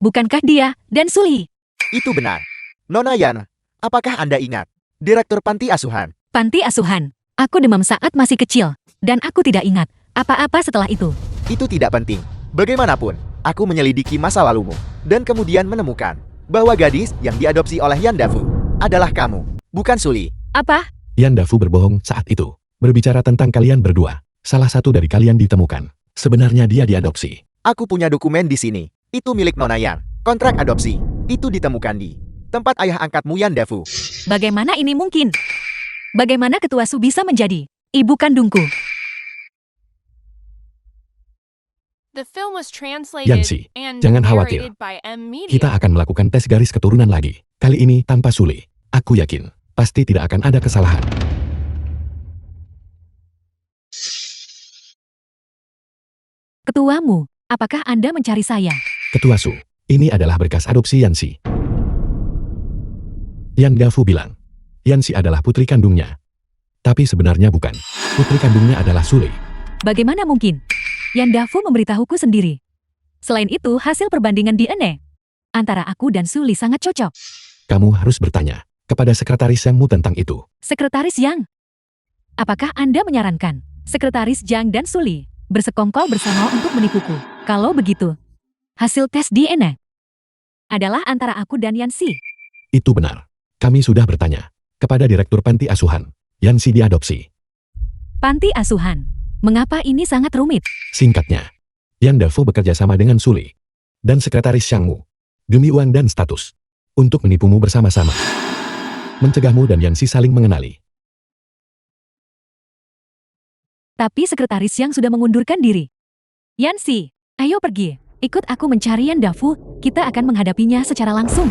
Speaker 1: Bukankah dia dan Suli?
Speaker 3: itu benar. Nona Yan, apakah Anda ingat? Direktur panti asuhan.
Speaker 1: Panti asuhan. Aku demam saat masih kecil. Dan aku tidak ingat apa-apa setelah itu.
Speaker 3: Itu tidak penting. Bagaimanapun, aku menyelidiki masa lalumu dan kemudian menemukan bahwa gadis yang diadopsi oleh Yan Dafu adalah kamu, bukan Suli.
Speaker 1: Apa?
Speaker 2: Yan Dafu berbohong saat itu. Berbicara tentang kalian berdua. Salah satu dari kalian ditemukan. Sebenarnya dia diadopsi.
Speaker 3: Aku punya dokumen di sini. Itu milik Nona Yan. Kontrak adopsi. Itu ditemukan di tempat ayah angkatmu Yan Dafu.
Speaker 1: Bagaimana ini mungkin? Bagaimana Ketua Su bisa menjadi ibu kandungku?
Speaker 4: The film was translated
Speaker 2: Yansi,
Speaker 4: and
Speaker 2: jangan khawatir.
Speaker 4: narrated by M Media.
Speaker 2: Kita akan melakukan tes garis keturunan lagi. Kali ini tanpa Suli. Aku yakin, pasti tidak akan ada kesalahan.
Speaker 1: Ketuamu, apakah Anda mencari saya?
Speaker 2: Ketua Su, ini adalah berkas adopsi Yanxi. Yan Dafu bilang, Yanxi adalah putri kandungnya. Tapi sebenarnya bukan. Putri kandungnya adalah Suli.
Speaker 1: Bagaimana mungkin? Yan Dafu memberitahuku sendiri. Selain itu, hasil perbandingan DNA antara aku dan Suli sangat cocok.
Speaker 2: Kamu harus bertanya kepada sekretaris Yangmu tentang itu.
Speaker 1: Sekretaris Yang, apakah Anda menyarankan Sekretaris Jang dan Suli bersekongkol bersama untuk menipuku? Kalau begitu, hasil tes DNA adalah antara aku dan Yanxi.
Speaker 2: Itu benar. Kami sudah bertanya kepada Direktur Panti Asuhan. Yanxi diadopsi.
Speaker 1: Panti asuhan. Mengapa ini sangat rumit?
Speaker 2: Singkatnya, Yan Dafu bekerja sama dengan Suli dan sekretaris Yangmu demi uang dan status untuk menipumu bersama-sama. Mencegahmu dan Yanxi saling mengenali.
Speaker 1: Tapi sekretaris Yang sudah mengundurkan diri. Yanxi, ayo pergi. Ikut aku mencari Yan Dafu. Kita akan menghadapinya secara langsung.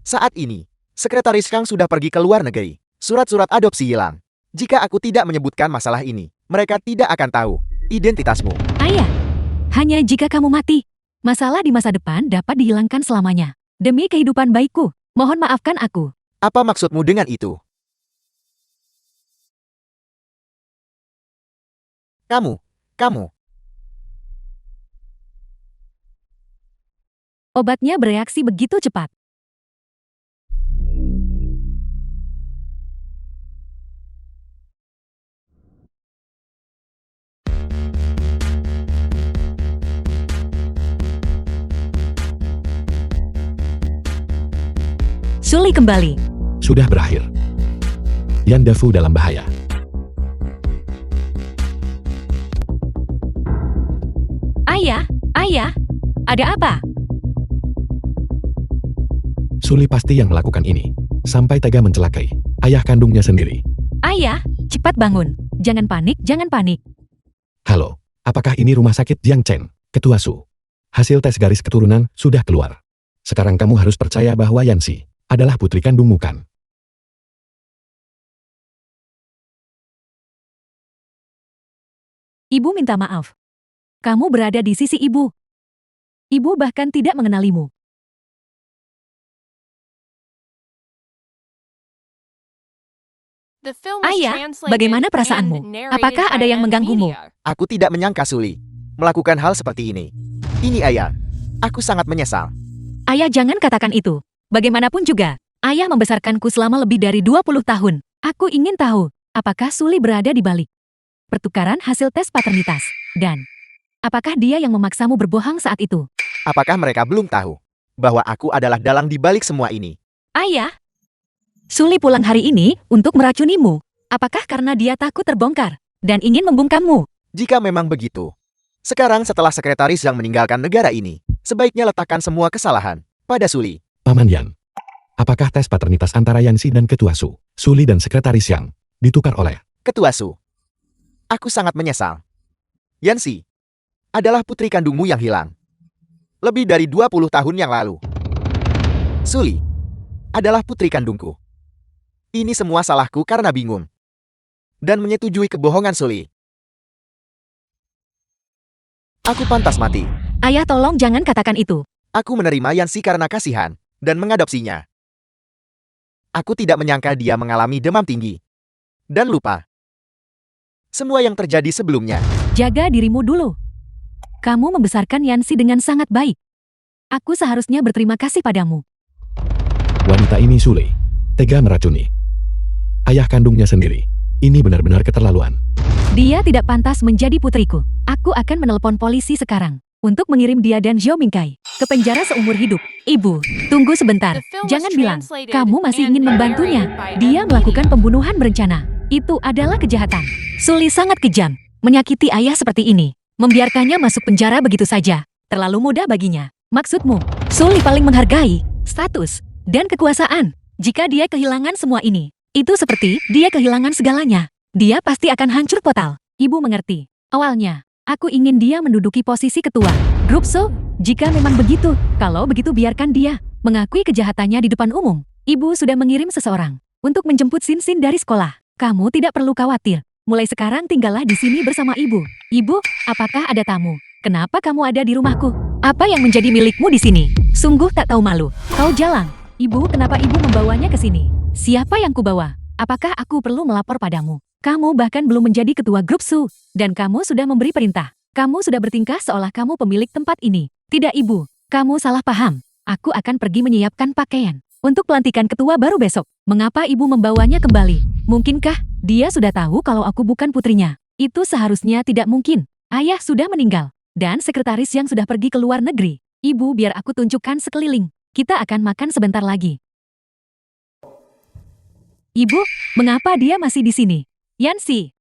Speaker 3: Saat ini, Sekretaris Kang sudah pergi ke luar negeri. Surat-surat adopsi hilang. Jika aku tidak menyebutkan masalah ini, mereka tidak akan tahu identitasmu.
Speaker 1: Ayah, hanya jika kamu mati, masalah di masa depan dapat dihilangkan selamanya. Demi kehidupan baikku, mohon maafkan aku.
Speaker 3: Apa maksudmu dengan itu? Kamu.
Speaker 1: Obatnya bereaksi begitu cepat. Suli kembali.
Speaker 2: Sudah berakhir. Yan Dafu dalam bahaya.
Speaker 1: Ayah, ada apa?
Speaker 2: Suli pasti yang melakukan ini. Sampai tega mencelakai ayah kandungnya sendiri.
Speaker 1: Ayah, cepat bangun. Jangan panik.
Speaker 2: Halo, apakah ini rumah sakit Jiang Chen, Ketua Su? Hasil tes garis keturunan sudah keluar. Sekarang kamu harus percaya bahwa Yanxi adalah putri kandungmu kan?
Speaker 1: Ibu minta maaf. Kamu berada di sisi ibu. Ibu bahkan tidak mengenalimu.
Speaker 4: The film was
Speaker 1: Ayah,
Speaker 4: translated
Speaker 1: bagaimana
Speaker 4: and
Speaker 1: perasaanmu?
Speaker 4: narrated
Speaker 1: Apakah ada
Speaker 4: by
Speaker 1: yang mengganggumu?
Speaker 4: Media.
Speaker 3: Aku tidak menyangka Suli melakukan hal seperti ini. Ini ayah. Aku sangat menyesal.
Speaker 1: Ayah, jangan katakan itu. Bagaimanapun juga, ayah membesarkanku selama lebih dari 20 tahun. Aku ingin tahu, apakah Suli berada di balik pertukaran hasil tes paternitas? Dan apakah dia yang memaksamu berbohong saat itu?
Speaker 3: Apakah mereka belum tahu bahwa aku adalah dalang di balik semua ini?
Speaker 1: Ayah, Suli pulang hari ini untuk meracunimu. Apakah karena dia takut terbongkar dan ingin membungkammu?
Speaker 3: Jika memang begitu, sekarang setelah sekretaris yang meninggalkan negara ini, sebaiknya letakkan semua kesalahan pada Suli.
Speaker 2: Paman Yan, apakah tes paternitas antara Yanxi dan Ketua Su, Suli dan sekretaris Yang ditukar oleh
Speaker 3: Ketua Su, aku sangat menyesal. Yanxi adalah putri kandungmu yang hilang. Lebih dari 20 tahun yang lalu. Suli adalah putri kandungku. Ini semua salahku karena bingung dan menyetujui kebohongan Suli. Aku pantas mati.
Speaker 1: Ayah, tolong jangan katakan itu.
Speaker 3: Aku menerima Yanxi karena kasihan dan mengadopsinya. Aku tidak menyangka dia mengalami demam tinggi dan lupa semua yang terjadi sebelumnya.
Speaker 1: Jaga dirimu dulu. Kamu membesarkan Yanxi dengan sangat baik. Aku seharusnya berterima kasih padamu.
Speaker 2: wanita ini Suli tega meracuni ayah kandungnya sendiri. Ini benar-benar keterlaluan.
Speaker 1: Dia tidak pantas menjadi putriku. Aku akan menelpon polisi sekarang untuk mengirim dia dan Zhou Mingkai ke penjara seumur hidup. Ibu, tunggu sebentar.
Speaker 4: The film was
Speaker 1: Jangan bilang
Speaker 4: translated
Speaker 1: kamu masih
Speaker 4: and
Speaker 1: ingin membantunya.
Speaker 4: narrated by
Speaker 1: Dia
Speaker 4: Media.
Speaker 1: melakukan pembunuhan berencana. Itu adalah kejahatan. Suli sangat kejam. Menyakiti ayah seperti ini. Membiarkannya masuk penjara begitu saja. Terlalu mudah baginya. Maksudmu, Suli paling menghargai status dan kekuasaan. Jika dia kehilangan semua ini, itu seperti dia kehilangan segalanya. dia pasti akan hancur total. Ibu mengerti. Awalnya, aku ingin dia menduduki posisi ketua grup So. Jika memang begitu, kalau begitu biarkan dia mengakui kejahatannya di depan umum. Ibu sudah mengirim seseorang untuk menjemput Sin dari sekolah. Kamu tidak perlu khawatir. Mulai sekarang tinggallah di sini bersama ibu. Ibu, apakah ada tamu? Kenapa kamu ada di rumahku? Apa yang menjadi milikmu di sini? Sungguh tak tahu malu. Kau jalang. Ibu, kenapa ibu membawanya ke sini? Siapa yang kubawa? Apakah aku perlu melapor padamu? Kamu bahkan belum menjadi ketua grup Su, dan kamu sudah memberi perintah. Kamu sudah bertingkah seolah kamu pemilik tempat ini. Tidak ibu, kamu salah paham. Aku akan pergi menyiapkan pakaian untuk pelantikan ketua baru besok. Mengapa ibu membawanya kembali? Mungkinkah dia sudah tahu kalau aku bukan putrinya? Itu seharusnya tidak mungkin. Ayah sudah meninggal, dan sekretaris yang sudah pergi ke luar negeri. Ibu, biar aku tunjukkan sekeliling. Kita akan makan sebentar lagi. Ibu, mengapa dia masih di sini? Yansi,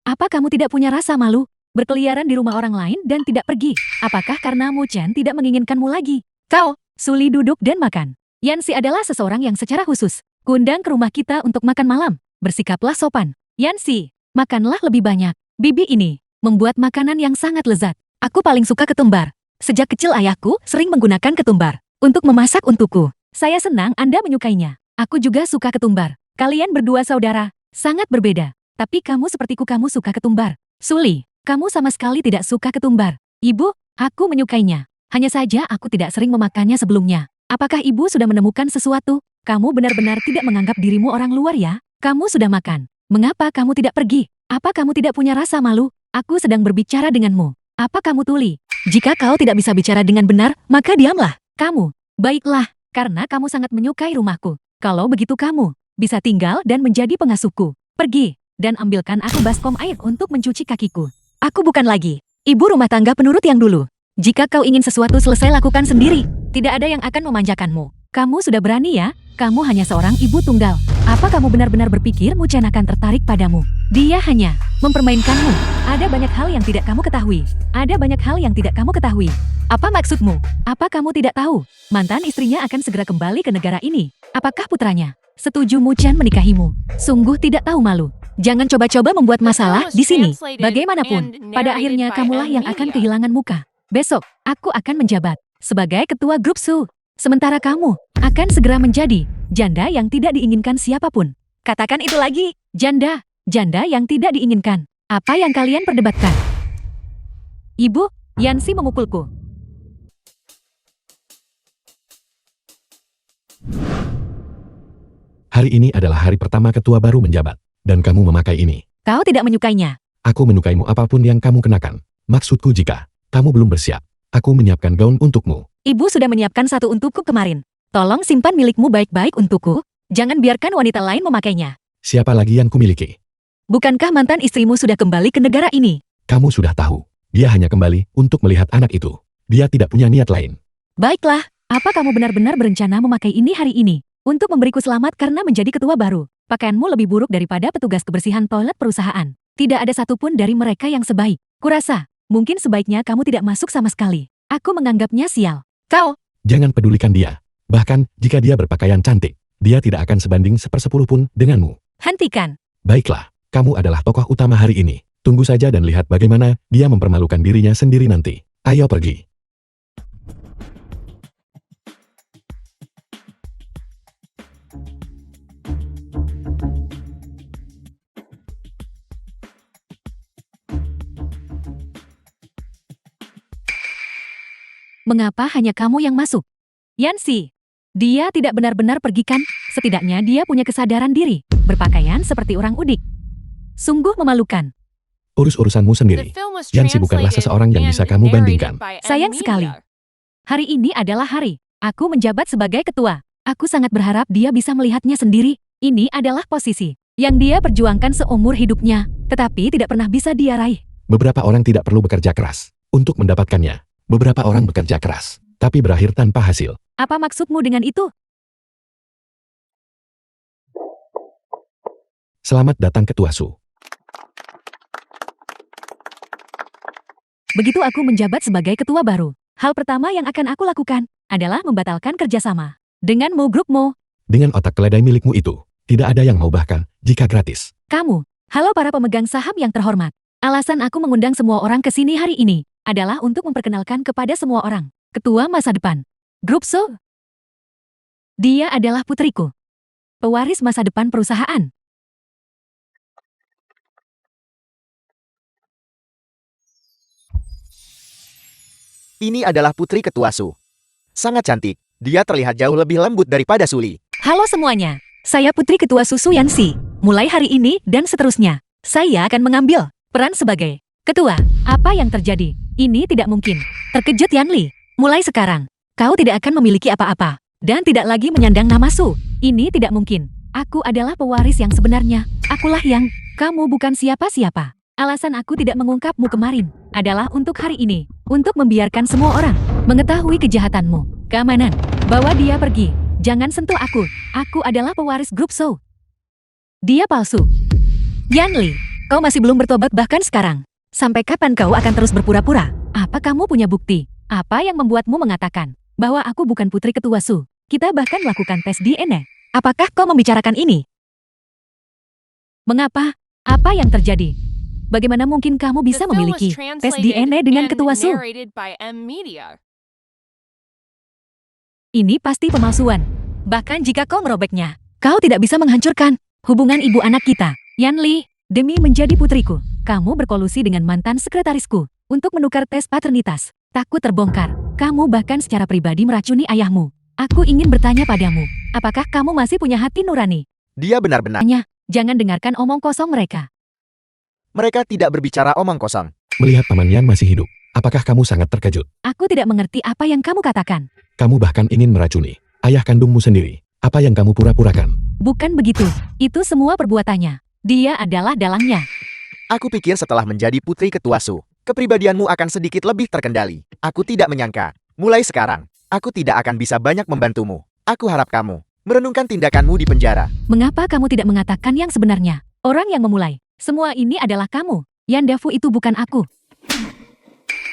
Speaker 1: apa kamu tidak punya rasa malu? Berkeliaran di rumah orang lain dan tidak pergi. Apakah karena Mu Chen tidak menginginkanmu lagi? Kau, Suli duduk dan makan. Yansi adalah seseorang yang secara khusus kuundang ke rumah kita untuk makan malam. Bersikaplah sopan. Yansi, makanlah lebih banyak. Bibi ini membuat makanan yang sangat lezat. Aku paling suka ketumbar. Sejak kecil ayahku sering menggunakan ketumbar untuk memasak untukku. Saya senang Anda menyukainya. Aku juga suka ketumbar. Kalian berdua saudara, sangat berbeda. Tapi kamu sepertiku, kamu suka ketumbar. Suli, kamu sama sekali tidak suka ketumbar. Ibu, aku menyukainya. Hanya saja aku tidak sering memakannya sebelumnya. Apakah ibu sudah menemukan sesuatu? Kamu benar-benar tidak menganggap dirimu orang luar ya? Kamu sudah makan. Mengapa kamu tidak pergi? Apa kamu tidak punya rasa malu? Aku sedang berbicara denganmu. Apa kamu tuli? Jika kau tidak bisa bicara dengan benar, maka diamlah. Kamu, baiklah, karena kamu sangat menyukai rumahku. Kalau begitu kamu bisa tinggal dan menjadi pengasuhku. Pergi, dan ambilkan aku baskom air untuk mencuci kakiku. Aku bukan lagi ibu rumah tangga penurut yang dulu. Jika kau ingin sesuatu selesai, lakukan sendiri. Tidak ada yang akan memanjakanmu. Kamu sudah berani ya? Kamu hanya seorang ibu tunggal. Apa kamu benar-benar berpikir Mu Chen akan tertarik padamu? Dia hanya mempermainkanmu. Ada banyak hal yang tidak kamu ketahui. Ada banyak hal yang tidak kamu ketahui. Apa maksudmu? Apa kamu tidak tahu? Mantan istrinya akan segera kembali ke negara ini. Apakah putranya setuju Mu Chen menikahimu? Sungguh tidak tahu malu. Jangan coba-coba membuat masalah di sini. Bagaimanapun, pada akhirnya kamulah yang akan kehilangan muka. Besok, aku akan menjabat sebagai ketua grup Su. Sementara kamu akan segera menjadi janda yang tidak diinginkan siapapun. Katakan itu lagi, janda. Janda yang tidak diinginkan. Apa yang kalian perdebatkan? Ibu, Yansi memukulku.
Speaker 2: Hari ini adalah hari pertama ketua baru menjabat, dan kamu memakai ini.
Speaker 1: Kau tidak menyukainya.
Speaker 2: Aku menyukaimu apapun yang kamu kenakan. Maksudku, jika kamu belum bersiap, aku menyiapkan gaun untukmu.
Speaker 1: Ibu sudah menyiapkan satu untukku kemarin. Tolong simpan milikmu baik-baik untukku. Jangan biarkan wanita lain memakainya.
Speaker 2: Siapa lagi yang kumiliki?
Speaker 1: Bukankah mantan istrimu sudah kembali ke negara ini?
Speaker 2: Kamu sudah tahu. Dia hanya kembali untuk melihat anak itu. Dia tidak punya niat lain.
Speaker 1: Baiklah, apa kamu benar-benar berencana memakai ini hari ini? Untuk memberiku selamat karena menjadi ketua baru. Pakaianmu lebih buruk daripada petugas kebersihan toilet perusahaan. Tidak ada satupun dari mereka yang sebaik. Kurasa, mungkin sebaiknya kamu tidak masuk sama sekali. Aku menganggapnya sial. Kau,
Speaker 2: Jangan pedulikan dia. Bahkan, jika dia berpakaian cantik, dia tidak akan sebanding 1/10 pun denganmu.
Speaker 1: hentikan.
Speaker 2: Baiklah, kamu adalah tokoh utama hari ini. Tunggu saja dan lihat bagaimana dia mempermalukan dirinya sendiri nanti. Ayo pergi.
Speaker 1: Mengapa hanya kamu yang masuk? Yansi, dia tidak benar-benar pergi kan? Setidaknya dia punya kesadaran diri. Berpakaian seperti orang udik. Sungguh memalukan.
Speaker 2: Urus urusanmu sendiri. Yansi bukanlah seseorang yang bisa kamu bandingkan.
Speaker 1: Sayang sekali. Hari ini adalah hari aku menjabat sebagai ketua. Aku sangat berharap dia bisa melihatnya sendiri. Ini adalah posisi yang dia perjuangkan seumur hidupnya, tetapi tidak pernah bisa dia raih.
Speaker 2: Beberapa orang tidak perlu bekerja keras untuk mendapatkannya. Beberapa orang bekerja keras, tapi berakhir tanpa hasil.
Speaker 1: Apa maksudmu dengan itu?
Speaker 2: Selamat datang Ketua Su.
Speaker 1: Begitu aku menjabat sebagai ketua baru, hal pertama yang akan aku lakukan adalah membatalkan kerjasama denganmu grupmu.
Speaker 2: Dengan otak keledai milikmu itu, tidak ada yang mau bahkan jika gratis.
Speaker 1: Kamu Halo para pemegang saham yang terhormat. Alasan aku mengundang semua orang ke sini hari ini adalah untuk memperkenalkan kepada semua orang ketua masa depan Grup So. Dia adalah putriku, pewaris masa depan perusahaan.
Speaker 3: Ini adalah putri ketua Su. Sangat cantik. Dia terlihat jauh lebih lembut daripada Suli.
Speaker 1: Halo semuanya, saya Putri Ketua Susu Yansi. Mulai hari ini dan seterusnya, saya akan mengambil peran sebagai ketua. Apa yang terjadi? Ini tidak mungkin. Terkejut Yanli. Mulai sekarang, kau tidak akan memiliki apa-apa dan tidak lagi menyandang nama Su. Ini tidak mungkin. Aku adalah pewaris yang sebenarnya. Akulah yang, kamu bukan siapa-siapa. Alasan aku tidak mengungkapmu kemarin adalah untuk hari ini, untuk membiarkan semua orang mengetahui kejahatanmu. Keamanan, bawa dia pergi. Jangan sentuh aku. Aku adalah pewaris grup So. Dia palsu. Yanli, kau masih belum bertobat bahkan sekarang. Sampai kapan kau akan terus berpura-pura? Apa kamu punya bukti? Apa yang membuatmu mengatakan bahwa aku bukan putri ketua Su? Kita bahkan melakukan tes DNA. Apakah kau membicarakan ini? Mengapa? Apa yang terjadi? Bagaimana mungkin kamu
Speaker 4: The
Speaker 1: bisa
Speaker 4: film was
Speaker 1: memiliki tes
Speaker 4: translated
Speaker 1: DNA dengan
Speaker 4: and
Speaker 1: ketua Su?
Speaker 4: narrated by M Media.
Speaker 1: Ini pasti pemalsuan. Bahkan jika kau merobeknya, kau tidak bisa menghancurkan hubungan ibu anak kita. Yanli, demi menjadi putriku, kamu berkolusi dengan mantan sekretarisku untuk menukar tes paternitas. Takut terbongkar. Kamu bahkan secara pribadi meracuni ayahmu. Aku ingin bertanya padamu, apakah kamu masih punya hati nurani?
Speaker 3: Dia benar-benar.
Speaker 1: Jangan dengarkan omong kosong mereka.
Speaker 3: Mereka tidak berbicara omong kosong.
Speaker 2: Melihat Paman Yan masih hidup, apakah kamu sangat terkejut?
Speaker 1: Aku tidak mengerti apa yang kamu katakan.
Speaker 2: Kamu bahkan ingin meracuni ayah kandungmu sendiri. Apa yang kamu pura-purakan?
Speaker 1: Bukan begitu. Itu semua perbuatannya. Dia adalah dalangnya.
Speaker 3: Aku pikir setelah menjadi putri ketua Su, kepribadianmu akan sedikit lebih terkendali. Aku tidak menyangka. Mulai sekarang, aku tidak akan bisa banyak membantumu. Aku harap kamu merenungkan tindakanmu di penjara.
Speaker 1: Mengapa kamu tidak mengatakan yang sebenarnya? Orang yang memulai semua ini adalah kamu. Yan Dafu itu bukan aku.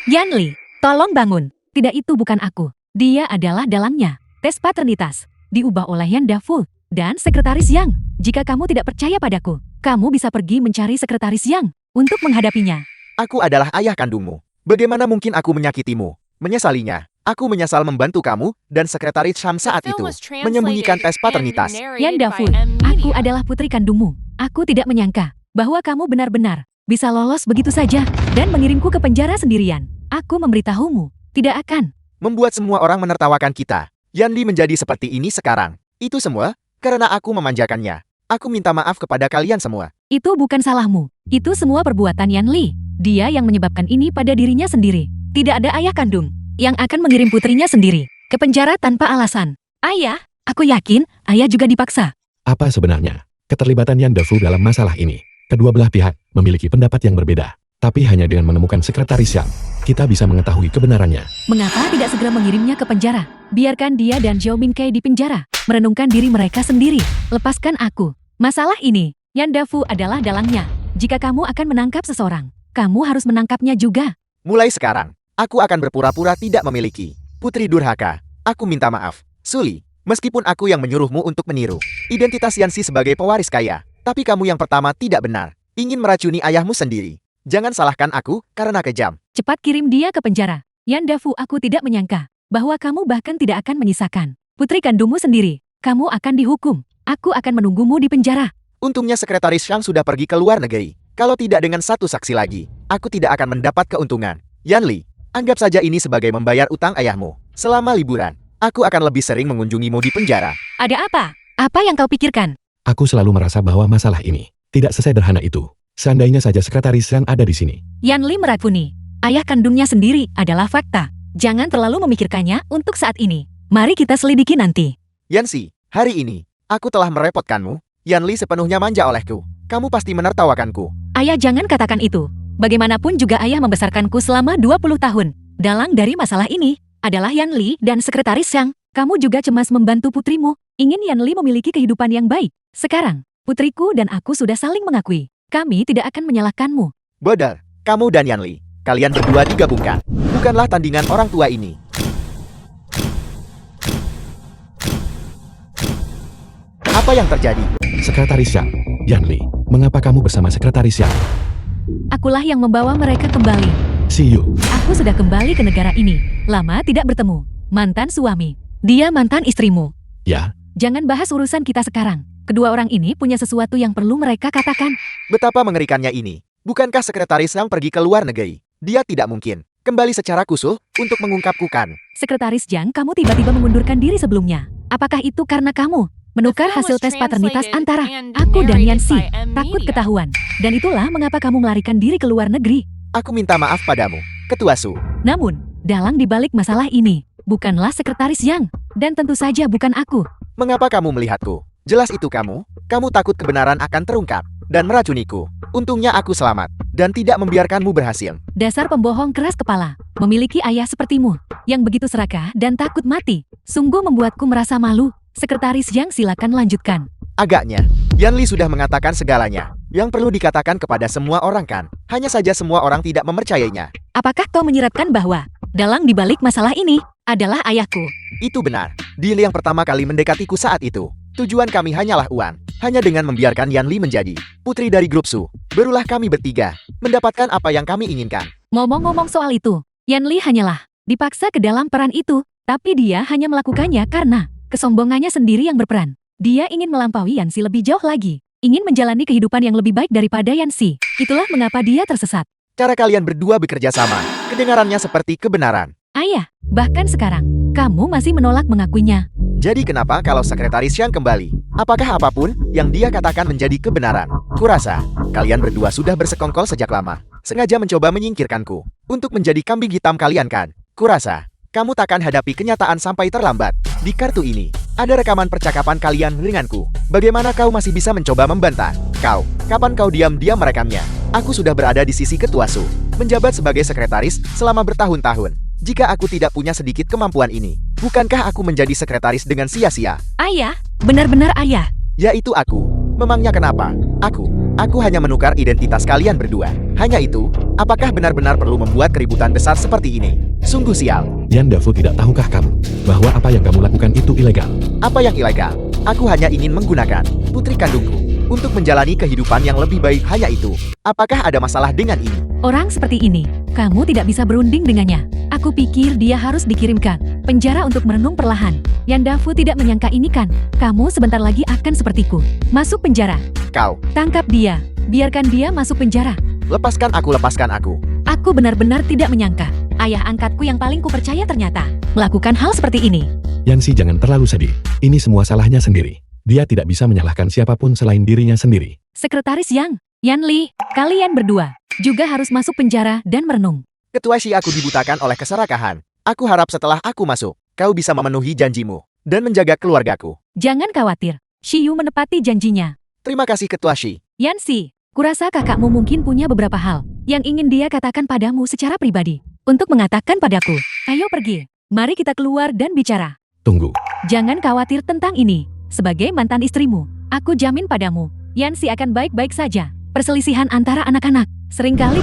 Speaker 1: Yanli, tolong bangun. Tidak, itu bukan aku. Dia adalah dalangnya. Tes paternitas diubah oleh Yan Dafu dan sekretaris Yang. Jika kamu tidak percaya padaku, kamu bisa pergi mencari sekretaris Yang untuk menghadapinya.
Speaker 3: Aku adalah ayah kandungmu. Bagaimana mungkin aku menyakitimu? Menyesalinya. Aku menyesal membantu kamu dan sekretaris Syam saat
Speaker 4: The
Speaker 3: itu
Speaker 4: film was translated
Speaker 3: menyembunyikan tes
Speaker 4: and
Speaker 3: paternitas.
Speaker 1: Yan
Speaker 4: narrated by
Speaker 1: Dafu,
Speaker 4: M
Speaker 1: aku
Speaker 4: Media.
Speaker 1: adalah putri kandungmu. Aku tidak menyangka bahwa kamu benar-benar bisa lolos begitu saja dan mengirimku ke penjara sendirian. Aku memberitahumu, tidak akan.
Speaker 3: Membuat semua orang menertawakan kita. Yanli menjadi seperti ini sekarang. Itu semua karena aku memanjakannya. Aku minta maaf kepada kalian semua.
Speaker 1: Itu bukan salahmu. Itu semua perbuatan Yanli. Dia yang menyebabkan ini pada dirinya sendiri. Tidak ada ayah kandung yang akan mengirim putrinya sendiri ke penjara tanpa alasan. Ayah, aku yakin ayah juga dipaksa.
Speaker 2: Apa sebenarnya keterlibatan Yan Dafu dalam masalah ini? Kedua belah pihak memiliki pendapat yang berbeda. Tapi hanya dengan menemukan sekretaris Yang, kita bisa mengetahui kebenarannya.
Speaker 1: Mengapa tidak segera mengirimnya ke penjara? Biarkan dia dan Zhao Mingkai di penjara, merenungkan diri mereka sendiri. Lepaskan aku. Masalah ini, Yan Dafu adalah dalangnya. Jika kamu akan menangkap seseorang, kamu harus menangkapnya juga.
Speaker 3: Mulai sekarang, aku akan berpura-pura tidak memiliki. Putri durhaka, aku minta maaf. Suli, meskipun aku yang menyuruhmu untuk meniru identitas Yansi sebagai pewaris kaya, tapi kamu yang pertama tidak benar. Ingin meracuni ayahmu sendiri. Jangan salahkan aku karena kejam.
Speaker 1: Cepat kirim dia ke penjara. Yan Dafu, aku tidak menyangka bahwa kamu bahkan tidak akan menyisakan putri kandungmu sendiri. Kamu akan dihukum. Aku akan menunggumu di penjara.
Speaker 3: Untungnya sekretaris Syam sudah pergi ke luar negeri. Kalau tidak dengan satu saksi lagi, aku tidak akan mendapat keuntungan. Yanli, anggap saja ini sebagai membayar utang ayahmu. Selama liburan, aku akan lebih sering mengunjungimu di penjara.
Speaker 1: Ada apa? Apa yang kau pikirkan?
Speaker 2: Aku selalu merasa bahwa masalah ini tidak sesederhana itu. Seandainya saja sekretaris Yang ada di sini.
Speaker 1: Yanli meracuni ayah kandungnya sendiri adalah fakta. Jangan terlalu memikirkannya untuk saat ini. Mari kita selidiki nanti.
Speaker 3: Yansi, hari ini, aku telah merepotkanmu. Yanli sepenuhnya manja olehku. Kamu pasti menertawakanku.
Speaker 1: Ayah, jangan katakan itu. Bagaimanapun juga ayah membesarkanku selama 20 tahun. Dalang dari masalah ini adalah Yanli dan sekretaris Yang. Kamu juga cemas membantu putrimu. Ingin Yanli memiliki kehidupan yang baik. Sekarang, putriku dan aku sudah saling mengakui. Kami tidak akan menyalahkanmu.
Speaker 3: Bodoh, kamu dan Yanli. Kalian berdua digabungkan. Bukanlah tandingan orang tua ini. Apa yang terjadi?
Speaker 2: Sekretaris Yang. Yanli, mengapa kamu bersama Sekretaris Yang?
Speaker 1: Akulah yang membawa mereka kembali.
Speaker 2: See you.
Speaker 1: Aku sudah kembali ke negara ini. Lama tidak bertemu. Mantan suami. Dia mantan istrimu.
Speaker 2: Ya,
Speaker 1: Jangan bahas urusan kita sekarang. Kedua orang ini punya sesuatu yang perlu mereka katakan.
Speaker 3: Betapa mengerikannya ini. Bukankah Sekretaris Yang pergi ke luar negeri? Dia tidak mungkin kembali secara kusul untuk mengungkapkan.
Speaker 1: Sekretaris Jang, kamu tiba-tiba mengundurkan diri sebelumnya. Apakah itu karena kamu menukar hasil tes paternitas antara aku dan Yancy? Takut ketahuan. Dan itulah mengapa kamu melarikan diri ke luar negeri.
Speaker 3: Aku minta maaf padamu, Ketua Su.
Speaker 1: Namun, dalang dibalik masalah ini bukanlah Sekretaris Yang, dan tentu saja bukan aku.
Speaker 3: Mengapa kamu melihatku? Jelas itu kamu. Kamu takut kebenaran akan terungkap dan meracuniku. Untungnya aku selamat dan tidak membiarkanmu berhasil.
Speaker 1: Dasar pembohong keras kepala, memiliki ayah sepertimu, yang begitu serakah dan takut mati. Sungguh membuatku merasa malu. Sekretaris Yang, silakan lanjutkan.
Speaker 3: Agaknya, Yanli sudah mengatakan segalanya. Yang perlu dikatakan kepada semua orang kan? Hanya saja semua orang tidak mempercayainya.
Speaker 1: Apakah kau menyiratkan bahwa dalang dibalik masalah ini adalah ayahku?
Speaker 3: Itu benar. Deal yang pertama kali mendekatiku saat itu. Tujuan kami hanyalah uang. Hanya dengan membiarkan Yanli menjadi putri dari grup Su, barulah kami bertiga mendapatkan apa yang kami inginkan.
Speaker 1: Ngomong-ngomong soal itu, Yanli hanyalah dipaksa ke dalam peran itu, tapi dia hanya melakukannya karena kesombongannya sendiri yang berperan. Dia ingin melampaui Yancy lebih jauh lagi, ingin menjalani kehidupan yang lebih baik daripada Yancy. Itulah mengapa dia tersesat.
Speaker 3: Cara kalian berdua bekerja sama, kedengarannya seperti kebenaran.
Speaker 1: Ayah, bahkan sekarang, kamu masih menolak mengakuinya.
Speaker 3: Jadi kenapa kalau Sekretaris Yang kembali? Apakah apapun yang dia katakan menjadi kebenaran? Kurasa, kalian berdua sudah bersekongkol sejak lama. Sengaja mencoba menyingkirkanku. Untuk menjadi kambing hitam kalian kan? Kurasa, kamu takkan hadapi kenyataan sampai terlambat. Di kartu ini, ada rekaman percakapan kalian denganku. Bagaimana kau masih bisa mencoba membantah? Kapan kau diam-diam merekamnya? Aku sudah berada di sisi Ketua Su, menjabat sebagai sekretaris selama bertahun-tahun. Jika aku tidak punya sedikit kemampuan ini, bukankah aku menjadi sekretaris dengan sia-sia?
Speaker 1: Ayah, benar-benar ayah.
Speaker 3: Yaitu aku. Memangnya kenapa? Aku hanya menukar identitas kalian berdua. Hanya itu, apakah benar-benar perlu membuat keributan besar seperti ini? Sungguh sial.
Speaker 2: Yan Dafu, tidak tahukah kamu bahwa apa yang kamu lakukan itu ilegal?
Speaker 3: Apa yang ilegal? Aku hanya ingin menggunakan putri kandungku untuk menjalani kehidupan yang lebih baik, hanya itu. Apakah ada masalah dengan ini?
Speaker 1: Orang seperti ini, kamu tidak bisa berunding dengannya. Aku pikir dia harus dikirimkan penjara untuk merenung perlahan. Yandafu tidak menyangka ini kan. Kamu sebentar lagi akan sepertiku. Masuk penjara.
Speaker 3: Kau,
Speaker 1: Tangkap dia. Biarkan dia masuk penjara.
Speaker 3: lepaskan aku, lepaskan aku.
Speaker 1: Aku benar-benar tidak menyangka. Ayah angkatku yang paling kupercaya ternyata melakukan hal seperti ini.
Speaker 2: Yancy, jangan terlalu sedih. Ini semua salahnya sendiri. Dia tidak bisa menyalahkan siapapun selain dirinya sendiri.
Speaker 1: Sekretaris Yang, Yanli, kalian berdua juga harus masuk penjara dan merenung.
Speaker 3: Ketua Shi, aku dibutakan oleh keserakahan. Aku harap setelah aku masuk, kau bisa memenuhi janjimu dan menjaga keluargaku.
Speaker 1: Jangan khawatir, Shiyu menepati janjinya.
Speaker 3: Terima kasih Ketua Shi.
Speaker 1: Yancy, kurasa kakakmu mungkin punya beberapa hal yang ingin dia katakan padamu secara pribadi. Untuk mengatakan padaku, ayo pergi, mari kita keluar dan bicara.
Speaker 2: Tunggu.
Speaker 1: Jangan khawatir tentang ini. Sebagai mantan istrimu, aku jamin padamu, Yancy akan baik-baik saja. Perselisihan antara anak-anak seringkali